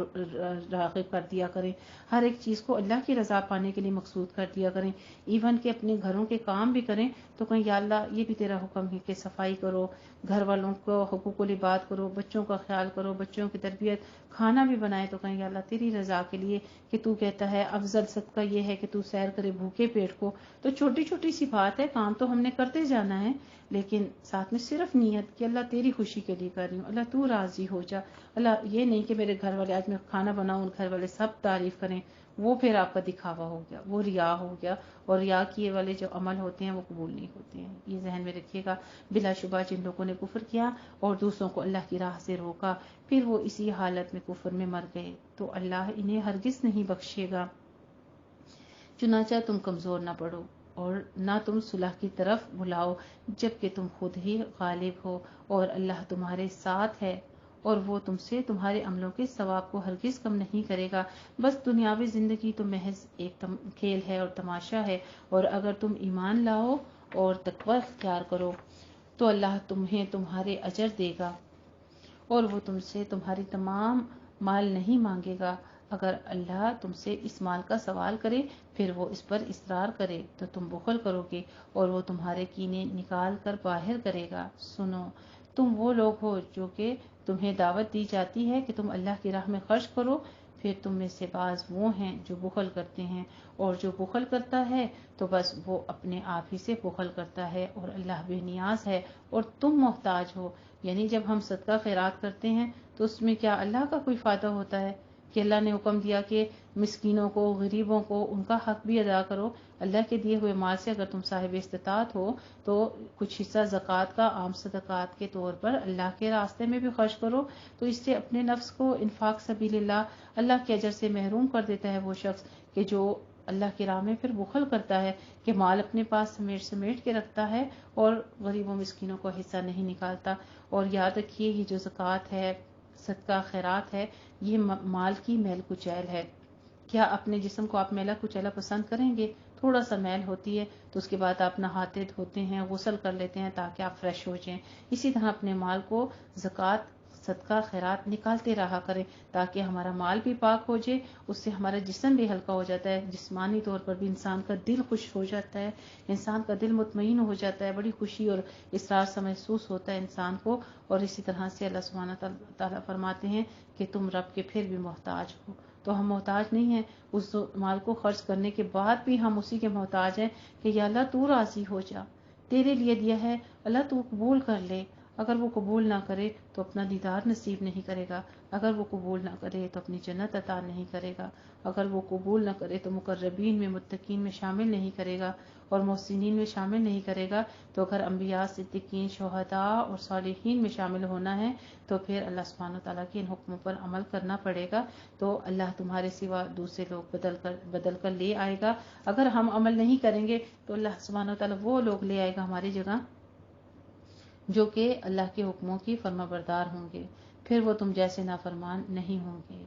راغب کر دیا کریں، ہر ایک چیز کو اللہ کی رضا پانے کے لیے مقصود کر دیا کریں۔ ایون کہ اپنے گھروں کے کام بھی کریں تو کہیں یا اللہ یہ بھی تیرا حکم ہے کہ صفائی کرو، گھر والوں کو حقوق العباد کرو، بچوں کا خیال کرو، بچوں کی تربیت، کھانا بھی بنائے تو کہیں یا اللہ تیری رضا کے لیے کہ تو کہتا ہے افضل صدقہ یہ ہے کہ تو سیر کرے بھوکے پیٹ کو۔ تو چھوٹی چھوٹی سی بات ہے، کام تو ہم نے کرتے جانا ہے، لیکن ساتھ میں صرف نیت کہ اللہ تیری خوشی کے لیے کر رہی ہوں، اللہ تو راضی ہو جا، اللہ یہ نہیں کہ میرے گھر والے آج میں کھانا بناؤں گھر والے سب تعریف کریں، وہ پھر آپ کا دکھاوا ہو گیا، وہ ریا ہو گیا، اور ریا کیے والے جو عمل ہوتے ہیں وہ قبول نہیں ہوتے ہیں۔ یہ ذہن میں رکھیے گا۔ بلا شبہ جن لوگوں نے کفر کیا اور دوسروں کو اللہ کی راہ سے روکا، پھر وہ اسی حالت میں کفر میں مر گئے، تو اللہ انہیں ہرگز نہیں بخشے گا۔ چنانچہ تم کمزور نہ پڑو اور نہ تم صلح کی طرف بلاؤ، جبکہ تم خود ہی غالب ہو اور اللہ تمہارے ساتھ ہے، اور وہ تم سے تمہارے عملوں کے ثواب کو ہرگز کم نہیں کرے گا۔ بس دنیاوی زندگی تو محض ایک کھیل ہے اور تماشا ہے، اور اگر تم ایمان لاؤ اور تقوی اختیار کرو تو اللہ تمہیں تمہارے اجر دے گا، اور وہ تم سے تمہاری تمام مال نہیں مانگے گا۔ اگر اللہ تم سے اس مال کا سوال کرے پھر وہ اس پر اصرار کرے تو تم بخل کرو گے، اور وہ تمہارے کینے نکال کر باہر کرے گا۔ سنو، تم وہ لوگ ہو جو کہ تمہیں دعوت دی جاتی ہے کہ تم اللہ کی راہ میں خرچ کرو، پھر تم میں سے بعض وہ ہیں جو بخل کرتے ہیں، اور جو بخل کرتا ہے تو بس وہ اپنے آپ ہی سے بخل کرتا ہے، اور اللہ بے نیاز ہے اور تم محتاج ہو۔ یعنی جب ہم صدقہ خیرات کرتے ہیں تو اس میں کیا اللہ کا کوئی فائدہ ہوتا ہے کہ اللہ نے حکم دیا کہ مسکینوں کو، غریبوں کو ان کا حق بھی ادا کرو؟ اللہ کے دیے ہوئے مال سے اگر تم صاحب استطاعت ہو تو کچھ حصہ زکوٰۃ کا عام صدقات کے طور پر اللہ کے راستے میں بھی خرچ کرو، تو اس سے اپنے نفس کو انفاق سبیل اللہ کے اجر سے محروم کر دیتا ہے وہ شخص کہ جو اللہ کی راہ میں پھر بخل کرتا ہے کہ مال اپنے پاس سمیٹ کے رکھتا ہے اور غریبوں مسکینوں کو حصہ نہیں نکالتا۔ اور یاد رکھیے یہ جو زکوٰۃ ہے، صدقہ خیرات ہے، یہ مال کی میل کچیل ہے۔ کیا اپنے جسم کو آپ میلا کچیلا پسند کریں گے؟ تھوڑا سا میل ہوتی ہے تو اس کے بعد آپ نہاتے دھوتے ہیں، غسل کر لیتے ہیں تاکہ آپ فریش ہو جائیں۔ اسی طرح اپنے مال کو زکوٰۃ، صدقہ خیرات نکالتے رہا کریں تاکہ ہمارا مال بھی پاک ہو جائے، اس سے ہمارا جسم بھی ہلکا ہو جاتا ہے، جسمانی طور پر بھی انسان کا دل خوش ہو جاتا ہے، انسان کا دل مطمئن ہو جاتا ہے، بڑی خوشی اور اسرار سا محسوس ہوتا ہے انسان کو۔ اور اسی طرح سے اللہ سبحانہ تعالیٰ فرماتے ہیں کہ تم رب کے پھر بھی محتاج ہو، تو ہم محتاج نہیں ہیں، اس مال کو خرچ کرنے کے بعد بھی ہم اسی کے محتاج ہیں کہ یا اللہ تو راضی ہو جا، تیرے لیے دیا ہے، اللہ تو قبول کر لے۔ اگر وہ قبول نہ کرے تو اپنا دیدار نصیب نہیں کرے گا، اگر وہ قبول نہ کرے تو اپنی جنت عطا نہیں کرے گا، اگر وہ قبول نہ کرے تو مقربین میں، متقین میں شامل نہیں کرے گا، اور محسنین میں شامل نہیں کرے گا۔ تو اگر انبیاء، صدیقین، شہداء اور صالحین میں شامل ہونا ہے تو پھر اللہ سبحانہ تعالیٰ کے ان حکموں پر عمل کرنا پڑے گا، تو اللہ تمہارے سوا دوسرے لوگ بدل کر لے آئے گا۔ اگر ہم عمل نہیں کریں گے تو اللہ سبحانہ تعالیٰ وہ لوگ لے آئے گا ہماری جگہ جو کہ اللہ کے حکموں کی فرما بردار ہوں گے، پھر وہ تم جیسے نافرمان نہیں ہوں گے۔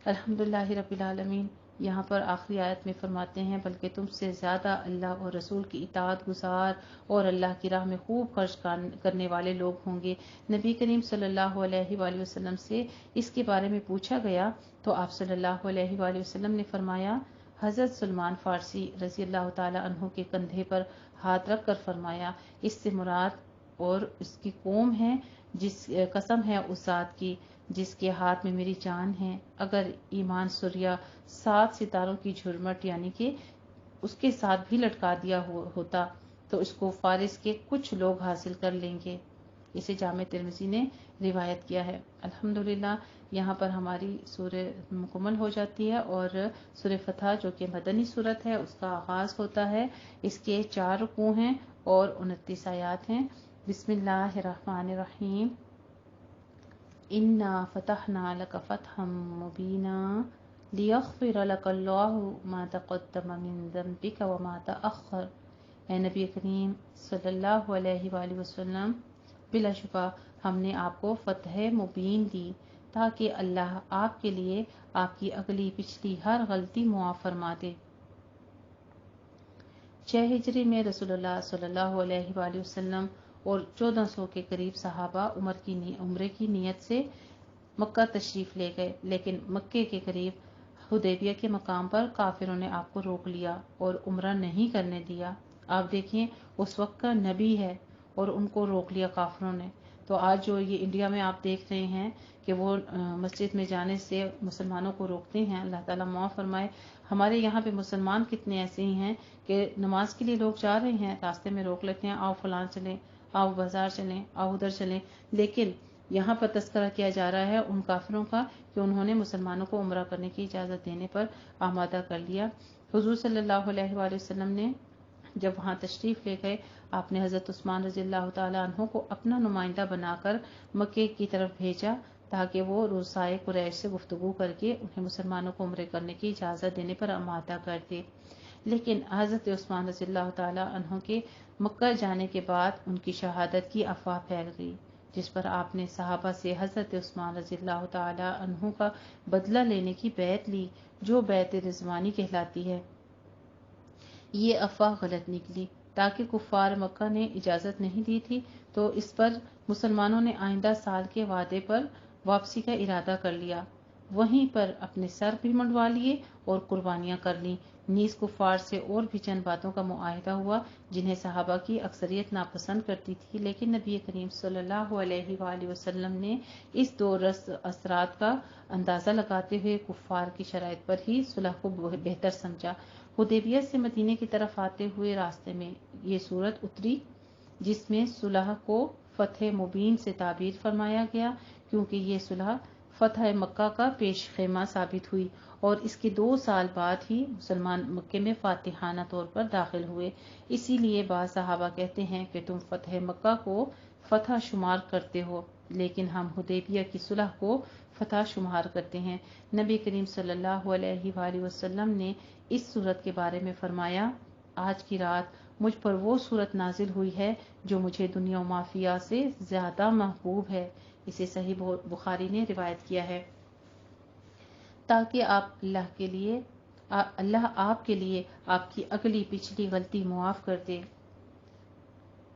الحمدللہ رب العالمین۔ یہاں پر آخری آیت میں فرماتے ہیں بلکہ تم سے زیادہ اللہ اور رسول کی اطاعت گزار اور اللہ کی راہ میں خوب خرچ کرنے والے لوگ ہوں گے۔ نبی کریم صلی اللہ علیہ وآلہ وسلم سے اس کے بارے میں پوچھا گیا تو آپ صلی اللہ علیہ وآلہ وسلم نے فرمایا، حضرت سلمان فارسی رضی اللہ تعالی عنہ کے کندھے پر ہاتھ رکھ کر فرمایا، اس سے مراد اور اس کی قوم ہے، جس قسم ہے اس ذات کی جس کے ہاتھ میں میری جان ہے، اگر ایمان سوریا 7 ستاروں کی جھرمٹ یعنی کہ اس کے ساتھ بھی لٹکا دیا ہوتا تو اس کو فارس کے کچھ لوگ حاصل کر لیں گے۔ اسے جامع ترمذی نے روایت کیا ہے۔ الحمدللہ یہاں پر ہماری سورہ مکمل ہو جاتی ہے، اور سورہ فتح جو کہ مدنی سورت ہے اس کا آغاز ہوتا ہے۔ اس کے 4 رکوع ہیں اور 29 آیات ہیں۔ بسم اللہ الرحمن الرحیم۔ انا فتحنا لک فتحا مبینا لیغفر لک اللہ ما تقدم من ذنبک وما تأخر۔ اے نبی کریم صلی اللہ علیہ وآلہ وسلم، بلا شبہ ہم نے آپ کو فتح مبین دی تاکہ اللہ آپ کے لیے آپ کی اگلی پچھلی ہر غلطی معاف فرما دے۔ 6 ہجری میں رسول اللہ صلی اللہ علیہ وآلہ وسلم اور 1400 کے قریب صحابہ عمرے کی نیت سے مکہ تشریف لے گئے، لیکن مکے کے قریب حدیبیہ کے مقام پر کافروں نے آپ کو روک لیا اور عمرہ نہیں کرنے دیا۔ آپ دیکھیں اس وقت کا نبی ہے اور ان کو روک لیا کافروں نے، تو آج جو یہ انڈیا میں آپ دیکھ رہے ہیں کہ وہ مسجد میں جانے سے مسلمانوں کو روکتے ہیں، اللہ تعالیٰ معاف فرمائے۔ ہمارے یہاں پہ مسلمان کتنے ایسے ہی ہیں کہ نماز کے لیے لوگ جا رہے ہیں، راستے میں روک لیتے ہیں، آؤ فلان چلیں، آؤ بازار چلیں، آؤ ادھر چلیں، لیکن یہاں پر تذکرہ کیا جا رہا ہے ان کافروں کا کہ انہوں نے مسلمانوں کو عمرہ کرنے کی اجازت دینے پر آمادہ کر لیا۔ حضور صلی اللہ علیہ وآلہ وسلم نے جب وہاں تشریف لے گئے، آپ نے حضرت عثمان رضی اللہ تعالیٰ عنہ کو اپنا نمائندہ بنا کر مکے کی طرف بھیجا تاکہ وہ روسائے قریش سے گفتگو کر کے انہیں مسلمانوں کو عمرے کرنے کی اجازت دینے پر آمادہ کر دے۔ لیکن حضرت عثمان رضی اللہ تعالیٰ عنہ کے مکہ جانے کے بعد ان کی شہادت کی افواہ پھیل گئی، جس پر آپ نے صحابہ سے حضرت عثمان رضی اللہ تعالیٰ عنہ کا بدلہ لینے کی بیعت لی، جو بیعت رضوانی کہلاتی ہے۔ یہ افواہ غلط نکلی، تاکہ کفار مکہ نے اجازت نہیں دی تھی، تو اس پر مسلمانوں نے آئندہ سال کے وعدے پر واپسی کا ارادہ کر لیا، وہیں پر اپنے سر بھی منڈوا لیے اور قربانیاں کر لیں۔ نیز کفار سے اور بھی چند باتوں کا معاہدہ ہوا جنہیں صحابہ کی اکثریت ناپسند کرتی تھی، لیکن نبی کریم صلی اللہ علیہ وآلہ وسلم نے اس دو اثرات کا اندازہ لگاتے ہوئے کفار کی شرائط پر ہی صلح کو بہتر سمجھا۔ حدیبیہ سے مدینے کی طرف آتے ہوئے راستے میں یہ صورت اتری جس میں صلح کو فتح مبین سے تعبیر فرمایا گیا، کیونکہ یہ صلح فتح مکہ کا پیش خیمہ ثابت ہوئی، اور اس کے 2 سال بعد ہی مسلمان مکے میں فاتحانہ طور پر داخل ہوئے۔ اسی لیے بعض صحابہ کہتے ہیں کہ تم فتح مکہ کو فتح شمار کرتے ہو، لیکن ہم حدیبیہ کی صلح کو فتح شمار کرتے ہیں۔ نبی کریم صلی اللہ علیہ وآلہ وسلم نے اس صورت کے بارے میں فرمایا، آج کی رات مجھ پر وہ صورت نازل ہوئی ہے جو مجھے دنیا و ما فیہا سے زیادہ محبوب ہے۔ اسے صحیح بخاری نے روایت کیا ہے، تاکہ اللہ آپ کے لیے آپ کی اگلی پچھلی غلطی معاف کر دے۔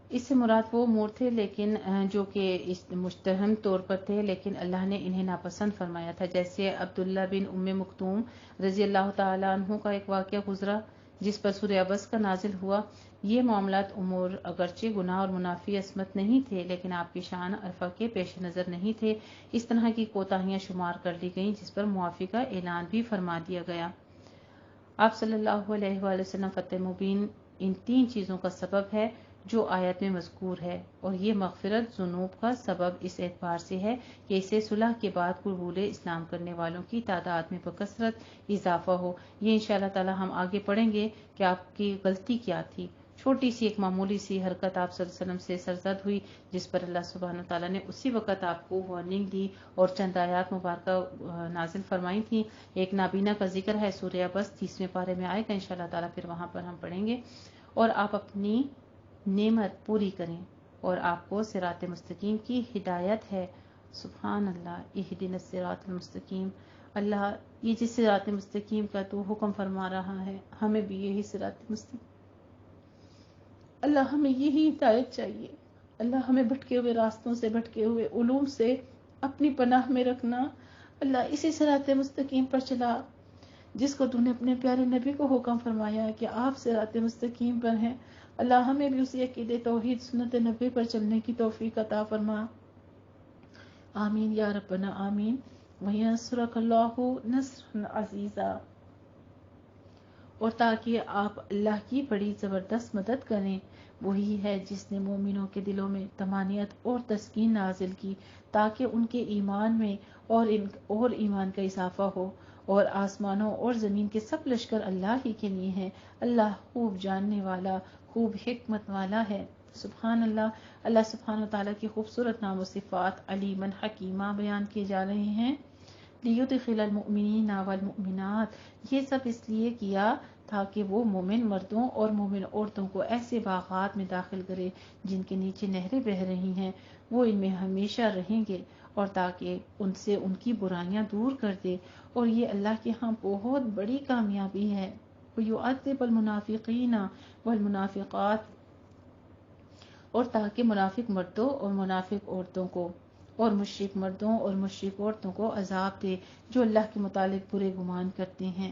اس سے مراد وہ امور تھے لیکن جو کہ مستحم طور پر تھے، لیکن اللہ نے انہیں ناپسند فرمایا تھا، جیسے عبداللہ بن ام مکتوم رضی اللہ تعالیٰ عنہ کا ایک واقعہ گزرا جس پر سورہ عبس کا نازل ہوا۔ یہ معاملات امور اگرچہ گناہ اور منافی عصمت نہیں تھے، لیکن آپ کی شان عرفہ کے پیش نظر نہیں تھے۔ اس طرح کی کوتاہیاں شمار کر لی گئیں جس پر معافی کا اعلان بھی فرما دیا گیا۔ آپ صلی اللہ علیہ وآلہ وسلم فتح مبین ان 3 چیزوں کا سبب ہے جو آیت میں مذکور ہے، اور یہ مغفرت ذنوب کا سبب اس اعتبار سے ہے کہ اسے صلح کے بعد قبول اسلام کرنے والوں کی تعداد میں بکثرت اضافہ ہو۔ یہ انشاءاللہ تعالی ہم آگے پڑھیں گے کہ آپ کی غلطی کیا تھی۔ چھوٹی سی ایک معمولی سی حرکت آپ صلی اللہ علیہ وسلم سے سرزد ہوئی، جس پر اللہ سبحانہ تعالیٰ نے اسی وقت آپ کو وارننگ دی اور چند آیات مبارکہ نازل فرمائی تھی۔ ایک نابینا کا ذکر ہے، سورہ عبس 30ویں پارے میں آئے گا انشاءاللہ تعالیٰ، پھر وہاں پر ہم پڑھیں گے۔ اور آپ اپنی نعمت پوری کریں، اور آپ کو صراط مستقیم کی ہدایت ہے۔ سبحان اللہ، اہدنا الصراط المستقیم۔ اللہ یہ جس صراط مستقیم کا تو حکم فرما رہا ہے، ہمیں بھی یہی صراط مستقیم، اللہ ہمیں یہی ہدایت چاہیے۔ اللہ ہمیں بھٹکے ہوئے راستوں سے، بھٹکے ہوئے علوم سے اپنی پناہ میں رکھنا۔ اللہ اسی صراط مستقیم پر چلا جس کو تو نے اپنے پیارے نبی کو حکم فرمایا کہ آپ صراط مستقیم پر ہیں۔ اللہ ہمیں بھی اسی عقیدے توحید سنت نبی پر چلنے کی توفیق عطا فرما۔ آمین یا ربنا آمین۔ وَيَنصُرَكَ اللَّهُ نَصْرًا عَزِيزًا۔ اور تاکہ آپ اللہ کی بڑی زبردست مدد کریں، وہی ہے جس نے مومنوں کے دلوں میں طمانینت اور تسکین نازل کی تاکہ ان کے ایمان میں اور ایمان کا اضافہ ہو، اور آسمانوں اور زمین کے سب لشکر اللہ ہی کے لیے ہیں۔ اللہ خوب جاننے والا، خوب حکمت والا ہے۔ سبحان اللہ۔ اللہ سبحانہ وتعالیٰ کی خوبصورت نام و صفات علیمًا حکیمہ بیان کیے جا رہے ہیں۔ لیدخل المؤمنین والمؤمنات، یہ سب اس لیے کیا تاکہ وہ مومن مردوں اور مومن عورتوں کو ایسے باغات میں داخل کرے جن کے نیچے نہریں بہہ رہی ہیں، وہ ان میں ہمیشہ رہیں گے، اور تاکہ ان سے ان کی برائیاں دور کر دے، اور یہ اللہ کے ہاں بہت بڑی کامیابی ہے۔ وَيُعَذِّبَ الْمُنَافِقِينَ وَالْمُنَافِقَاتِ، اور تاکہ منافق مردوں اور منافق عورتوں کو، اور مشرک مردوں اور مشرک عورتوں کو عذاب دے جو اللہ کے متعلق برے گمان کرتے ہیں۔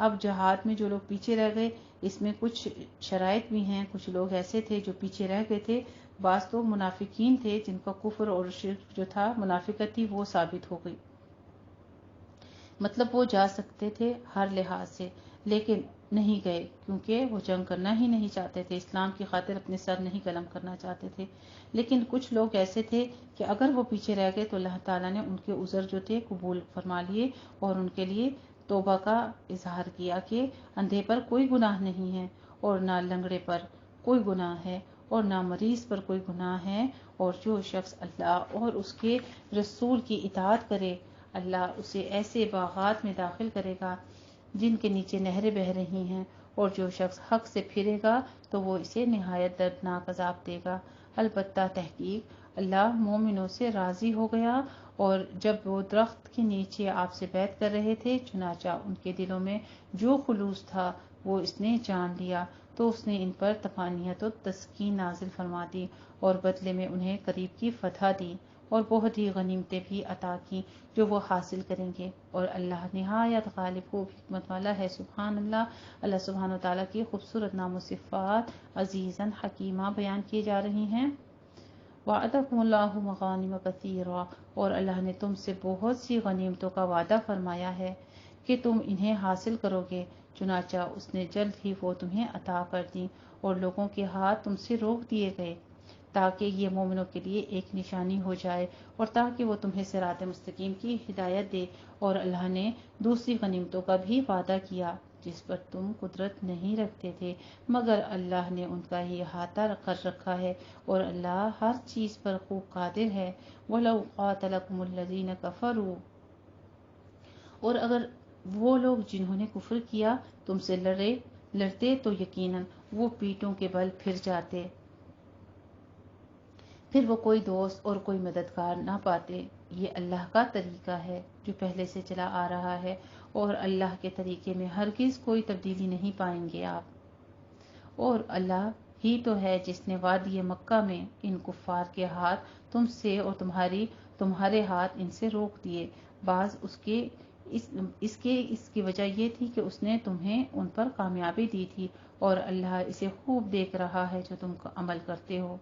اب جہاد میں جو لوگ پیچھے رہ گئے اس میں کچھ شرائط بھی ہیں، کچھ لوگ ایسے تھے جو پیچھے رہ گئے تھے، بعض تو منافقین تھے جن کا کفر اور شرک جو تھا، منافقت تھی، وہ ثابت ہو گئی، مطلب وہ جا سکتے تھے ہر لحاظ سے لیکن نہیں گئے کیونکہ وہ جنگ کرنا ہی نہیں چاہتے تھے، اسلام کی خاطر اپنے سر نہیں قلم کرنا چاہتے تھے۔ لیکن کچھ لوگ ایسے تھے کہ اگر وہ پیچھے رہ گئے تو اللہ تعالیٰ نے ان کے عذر جو تھے قبول فرما لیے اور ان کے لیے توبہ کا اظہار کیا کہ اندھے پر کوئی گناہ نہیں ہے اور نہ لنگڑے پر کوئی گناہ ہے اور نہ مریض پر کوئی گناہ ہے، اور جو شخص اللہ اور اس کے رسول کی اطاعت کرے اللہ اسے ایسے باغات میں داخل کرے گا جن کے نیچے نہریں بہہ رہی ہیں، اور جو شخص حق سے پھرے گا تو وہ اسے نہایت دردناک عذاب دے گا۔ البتہ تحقیق اللہ مومنوں سے راضی ہو گیا، اور جب وہ درخت کے نیچے آپ سے بیعت کر رہے تھے چنانچہ ان کے دلوں میں جو خلوص تھا وہ اس نے جان لیا تو اس نے ان پر طمانینت و تسکین نازل فرما دی اور بدلے میں انہیں قریب کی فتح دی اور بہت ہی غنیمتیں بھی عطا کی جو وہ حاصل کریں گے، اور اللہ نہایت غالب و حکمت والا ہے۔ سبحان اللہ۔ اللہ سبحانہ وتعالیٰ کی خوبصورت نام و صفات عزیزاً حکیمہ بیان کی جا رہی ہیں۔ وعدکم اللہ مغانم کثیرا، اور اللہ نے تم سے بہت سی غنیمتوں کا وعدہ فرمایا ہے کہ تم انہیں حاصل کرو گے، چنانچہ اس نے جلد ہی وہ تمہیں عطا کر دی اور لوگوں کے ہاتھ تم سے روک دیے گئے تاکہ یہ مومنوں کے لیے ایک نشانی ہو جائے اور تاکہ وہ تمہیں صراط مستقیم کی ہدایت دے، اور اللہ نے دوسری غنیمتوں کا بھی وعدہ کیا جس پر تم قدرت نہیں رکھتے تھے مگر اللہ نے ان کا ہی احاطہ کر رکھا ہے، اور اللہ ہر چیز پر خوب قادر ہے۔ وَلَوْ قَاتَلَكُمُ الَّذِينَ كَفَرُوا، اور اگر وہ لوگ جنہوں نے کفر کیا تم سے لڑتے تو یقیناً وہ پیٹوں کے بل پھر جاتے، پھر وہ کوئی دوست اور کوئی مددگار نہ پاتے۔ یہ اللہ کا طریقہ ہے جو پہلے سے چلا آ رہا ہے، اور اللہ کے طریقے میں ہرگز کوئی تبدیلی نہیں پائیں گے آپ۔ اور اللہ ہی تو ہے جس نے وادی مکہ میں ان کفار کے ہاتھ تم سے اور تمہارے ہاتھ ان سے روک دیے، بعض اس کی وجہ یہ تھی کہ اس نے تمہیں ان پر کامیابی دی تھی، اور اللہ اسے خوب دیکھ رہا ہے جو تم عمل کرتے ہو۔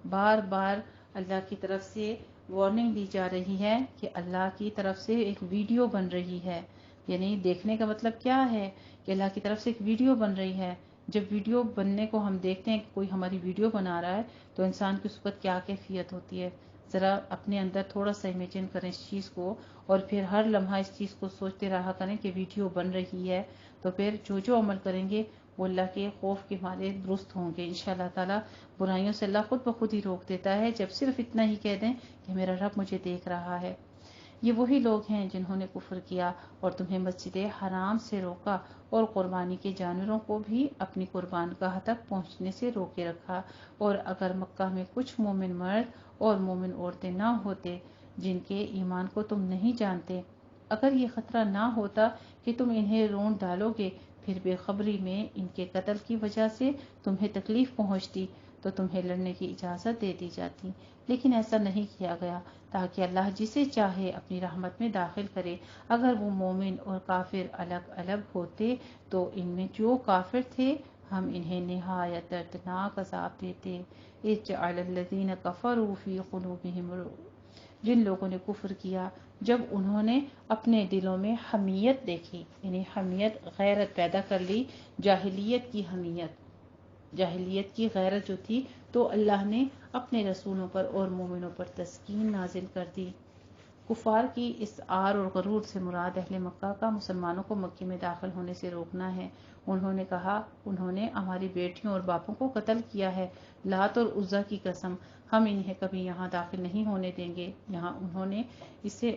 بار بار اللہ کی طرف سے وارننگ دی جا رہی ہے کہ اللہ کی طرف سے ایک ویڈیو بن رہی ہے، یعنی دیکھنے کا مطلب کیا ہے کہ اللہ کی طرف سے ایک ویڈیو بن رہی ہے۔ جب ویڈیو بننے کو ہم دیکھتے ہیں کہ کوئی ہماری ویڈیو بنا رہا ہے تو انسان کی اس وقت کیا کیفیت ہوتی ہے، ذرا اپنے اندر تھوڑا سا امیجن کریں اس چیز کو، اور پھر ہر لمحہ اس چیز کو سوچتے رہا کریں کہ ویڈیو بن رہی ہے، تو پھر جو عمل کریں گے وہ اللہ کے خوف کے مارے درست ہوں گے انشاءاللہ تعالی۔ برائیوں سے اللہ خود بخود ہی روک دیتا ہے جب صرف اتنا ہی کہہ دیں کہ میرا رب مجھے دیکھ رہا ہے۔ یہ وہی لوگ ہیں جنہوں نے کفر کیا اور تمہیں مسجد حرام سے روکا اور قربانی کے جانوروں کو بھی اپنی قربان گاہ تک پہنچنے سے روکے رکھا، اور اگر مکہ میں کچھ مومن مرد اور مومن عورتیں نہ ہوتے جن کے ایمان کو تم نہیں جانتے، اگر یہ خطرہ نہ ہوتا کہ تم انہیں رونٹ ڈالو گے پھر بے خبری میں ان کے قتل کی وجہ سے تمہیں تکلیف پہنچتی تو تمہیں لڑنے کی اجازت دے دی جاتی، لیکن ایسا نہیں کیا گیا تاکہ اللہ جسے چاہے اپنی رحمت میں داخل کرے۔ اگر وہ مومن اور کافر الگ الگ ہوتے تو ان میں جو کافر تھے ہم انہیں نہایت دردناک عذاب دیتے۔ اذ جعل الذین کفروا فی قلوبہم الرعب، جن لوگوں نے کفر کیا جب انہوں نے اپنے دلوں میں حمیت دیکھی، یعنی حمیت غیرت پیدا کر لی، جاہلیت کی حمیت، جاہلیت کی غیرت جو تھی، تو اللہ نے اپنے رسولوں پر اور مومنوں پر تسکین نازل کر دی۔ کفار کی اس عار اور غرور سے مراد اہل مکہ کا مسلمانوں کو مکے میں داخل ہونے سے روکنا ہے۔ انہوں نے کہا انہوں نے ہماری بیٹیوں اور باپوں کو قتل کیا ہے، لات اور عزا کی قسم ہم انہیں کبھی یہاں داخل نہیں ہونے دیں گے۔ یہاں انہوں نے اسے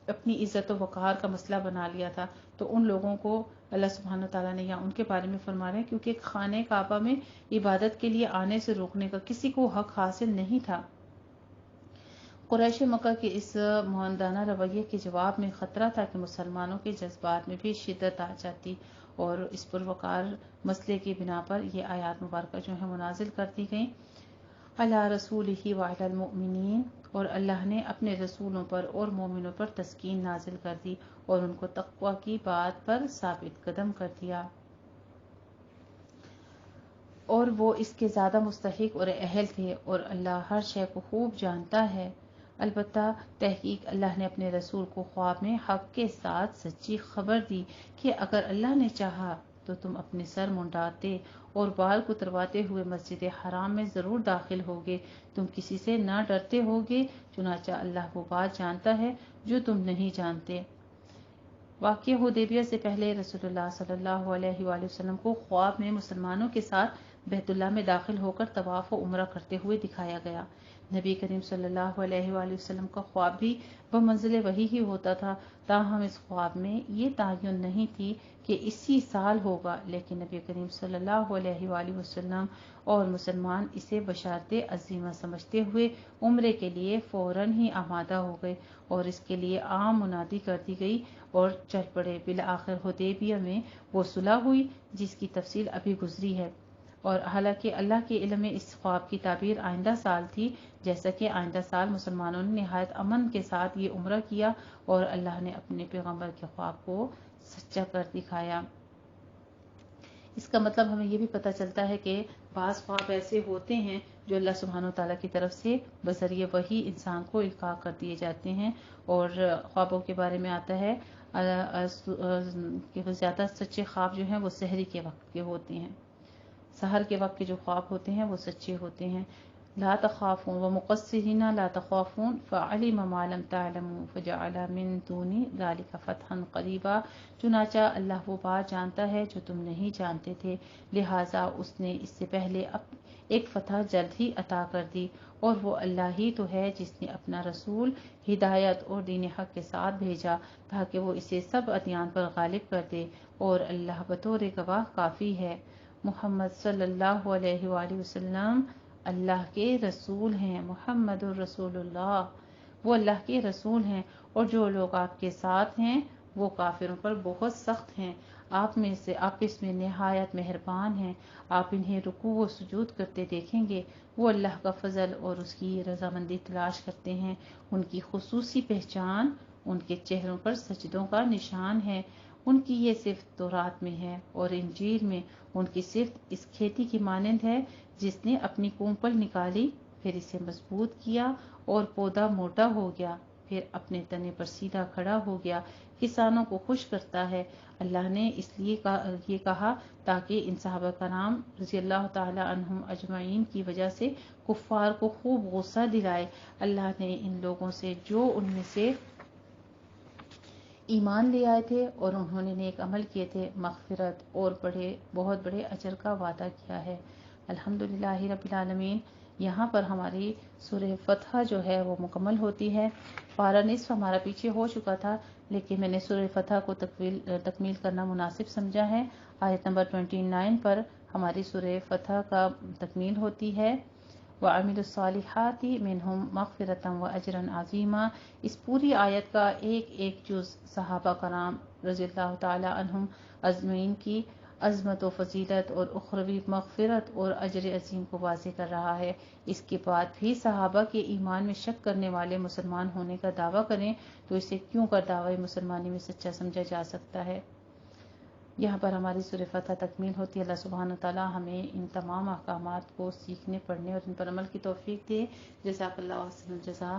اپنی عزت و وقار کا مسئلہ بنا لیا تھا، تو ان لوگوں کو اللہ سبحانہ تعالیٰ نے یا ان کے بارے میں فرما رہے ہیں کیونکہ خانہ کعبہ میں عبادت کے لیے آنے سے روکنے کا کسی کو حق حاصل نہیں تھا۔ قریش مکہ کے اس معاندانہ رویے کے جواب میں خطرہ تھا کہ مسلمانوں کے جذبات میں بھی شدت آ جاتی، اور اس پروقار مسئلے کی بنا پر یہ آیات مبارکہ جو ہے منازل کر دی گئیں۔ علی رسولہ وعلی المؤمنین، اور اللہ نے اپنے رسولوں پر اور مومنوں پر تسکین نازل کر دی اور ان کو تقوی کی بات پر ثابت قدم کر دیا، اور وہ اس کے زیادہ مستحق اور اہل تھے، اور اللہ ہر شے کو خوب جانتا ہے۔ البتہ تحقیق اللہ نے اپنے رسول کو خواب میں حق کے ساتھ سچی خبر دی کہ اگر اللہ نے چاہا تو تم اپنے سر منڈاتے اور بال کترواتے ہوئے مسجد حرام میں ضرور داخل ہوگے، تم کسی سے نہ ڈرتے ہوگے، چنانچہ اللہ وہ بات جانتا ہے جو تم نہیں جانتے۔ واقعہ حدیبیہ سے پہلے رسول اللہ صلی اللہ علیہ وآلہ وسلم کو خواب میں مسلمانوں کے ساتھ بیت اللہ میں داخل ہو کر طواف و عمرہ کرتے ہوئے دکھایا گیا۔ نبی کریم صلی اللہ علیہ وآلہ وسلم کا خواب بھی بمنزل وحی ہی ہوتا تھا، تاہم اس خواب میں یہ تعین نہیں تھی کہ اسی سال ہوگا، لیکن نبی کریم صلی اللہ علیہ وآلہ وسلم اور مسلمان اسے بشارت عظیمہ سمجھتے ہوئے عمرے کے لیے فوراً ہی آمادہ ہو گئے اور اس کے لیے عام منادی کر دی گئی اور چل پڑے۔ بالآخر حدیبیہ میں وہ صلح ہوئی جس کی تفصیل ابھی گزری ہے، اور حالانکہ اللہ کے علم میں اس خواب کی تعبیر آئندہ سال تھی، جیسا کہ آئندہ سال مسلمانوں نے نہایت امن کے ساتھ یہ عمرہ کیا اور اللہ نے اپنے پیغمبر کے خواب کو سچا کر دکھایا۔ اس کا مطلب ہمیں یہ بھی پتہ چلتا ہے کہ بعض خواب ایسے ہوتے ہیں جو اللہ سبحانہ وتعالیٰ کی طرف سے بذریعہ وحی انسان کو القاء کر دیے جاتے ہیں، اور خوابوں کے بارے میں آتا ہے کہ زیادہ سچے خواب جو ہیں وہ سحری کے وقت کے ہوتے ہیں، سحر کے وقت کے جو خواب ہوتے ہیں وہ سچے ہوتے ہیں۔ لا تخافون ومقصرین لا تخافون فعلم ما لم تعلموا فجعل من دون ذلك فتحا قریبا، چنانچہ اللہ وہ بات جانتا ہے جو تم نہیں جانتے تھے، لہٰذا اس نے اس سے پہلے ایک فتح جلد ہی عطا کر دی، اور وہ اللہ ہی تو ہے جس نے اپنا رسول ہدایت اور دین حق کے ساتھ بھیجا تاکہ وہ اسے سب ادیان پر غالب کر دے، اور اللہ بطور گواہ کافی ہے۔ محمد صلی اللہ علیہ وآلہ وسلم اللہ کے رسول ہیں، محمد الرسول اللہ، وہ اللہ کے رسول ہیں، اور جو لوگ آپ کے ساتھ ہیں وہ کافروں پر بہت سخت ہیں۔ آپ اس میں نہایت مہربان ہیں۔ آپ انہیں رکوع و سجود کرتے دیکھیں گے، وہ اللہ کا فضل اور اس کی رضامندی تلاش کرتے ہیں۔ ان کی خصوصی پہچان ان کے چہروں پر سجدوں کا نشان ہے۔ ان کی یہ صفت تورات میں ہے اور انجیل میں۔ ان کی صفت اس کھیتی کی مانند ہے جس نے اپنی کونپل نکالی، پھر اسے مضبوط کیا اور پودا موٹا ہو گیا، پھر اپنے تنے پر سیدھا کھڑا ہو گیا، کسانوں کو خوش کرتا ہے۔ اللہ نے اس لیے یہ کہا تاکہ ان صحابہ کرام رضی اللہ تعالی عنہم اجمعین کی وجہ سے کفار کو خوب غصہ دلائے۔ اللہ نے ان لوگوں سے جو ان میں سے ایمان لے آئے تھے اور انہوں نے نیک عمل کیے تھے، مغفرت اور بہت بڑے اجر کا وعدہ کیا ہے۔ الحمدللہ رب العالمین۔ یہاں پر ہماری سورہ فتح جو ہے وہ مکمل ہوتی ہے۔ پارہ نصف ہمارا پیچھے ہو چکا تھا، لیکن میں نے سورہ فتح کو تکمیل کرنا مناسب سمجھا ہے۔ آیت نمبر 29 پر ہماری سورہ فتح کا تکمیل ہوتی ہے۔ وَعَمِلُوا الصَّالِحَاتِ مِنْهُمْ مَغْفِرَةً وَأَجْرًا عَظِيمًا۔ اس پوری آیت کا ایک جز صحابہ کرام رضی اللہ تعالی عنہم اجمعین کی عظمت و فضیلت اور اخروی مغفرت اور اجر عظیم کو واضح کر رہا ہے۔ اس کے بعد بھی صحابہ کے ایمان میں شک کرنے والے مسلمان ہونے کا دعویٰ کریں تو اسے کیوں کر دعوی مسلمانی میں سچا سمجھا جا سکتا ہے۔ یہاں پر ہماری سورہ فتح تکمیل ہوتی ہے۔ اللہ سبحانہ وتعالی ہمیں ان تمام احکامات کو سیکھنے، پڑھنے اور ان پر عمل کی توفیق دے۔ جزاک اللہ احسن الجزا۔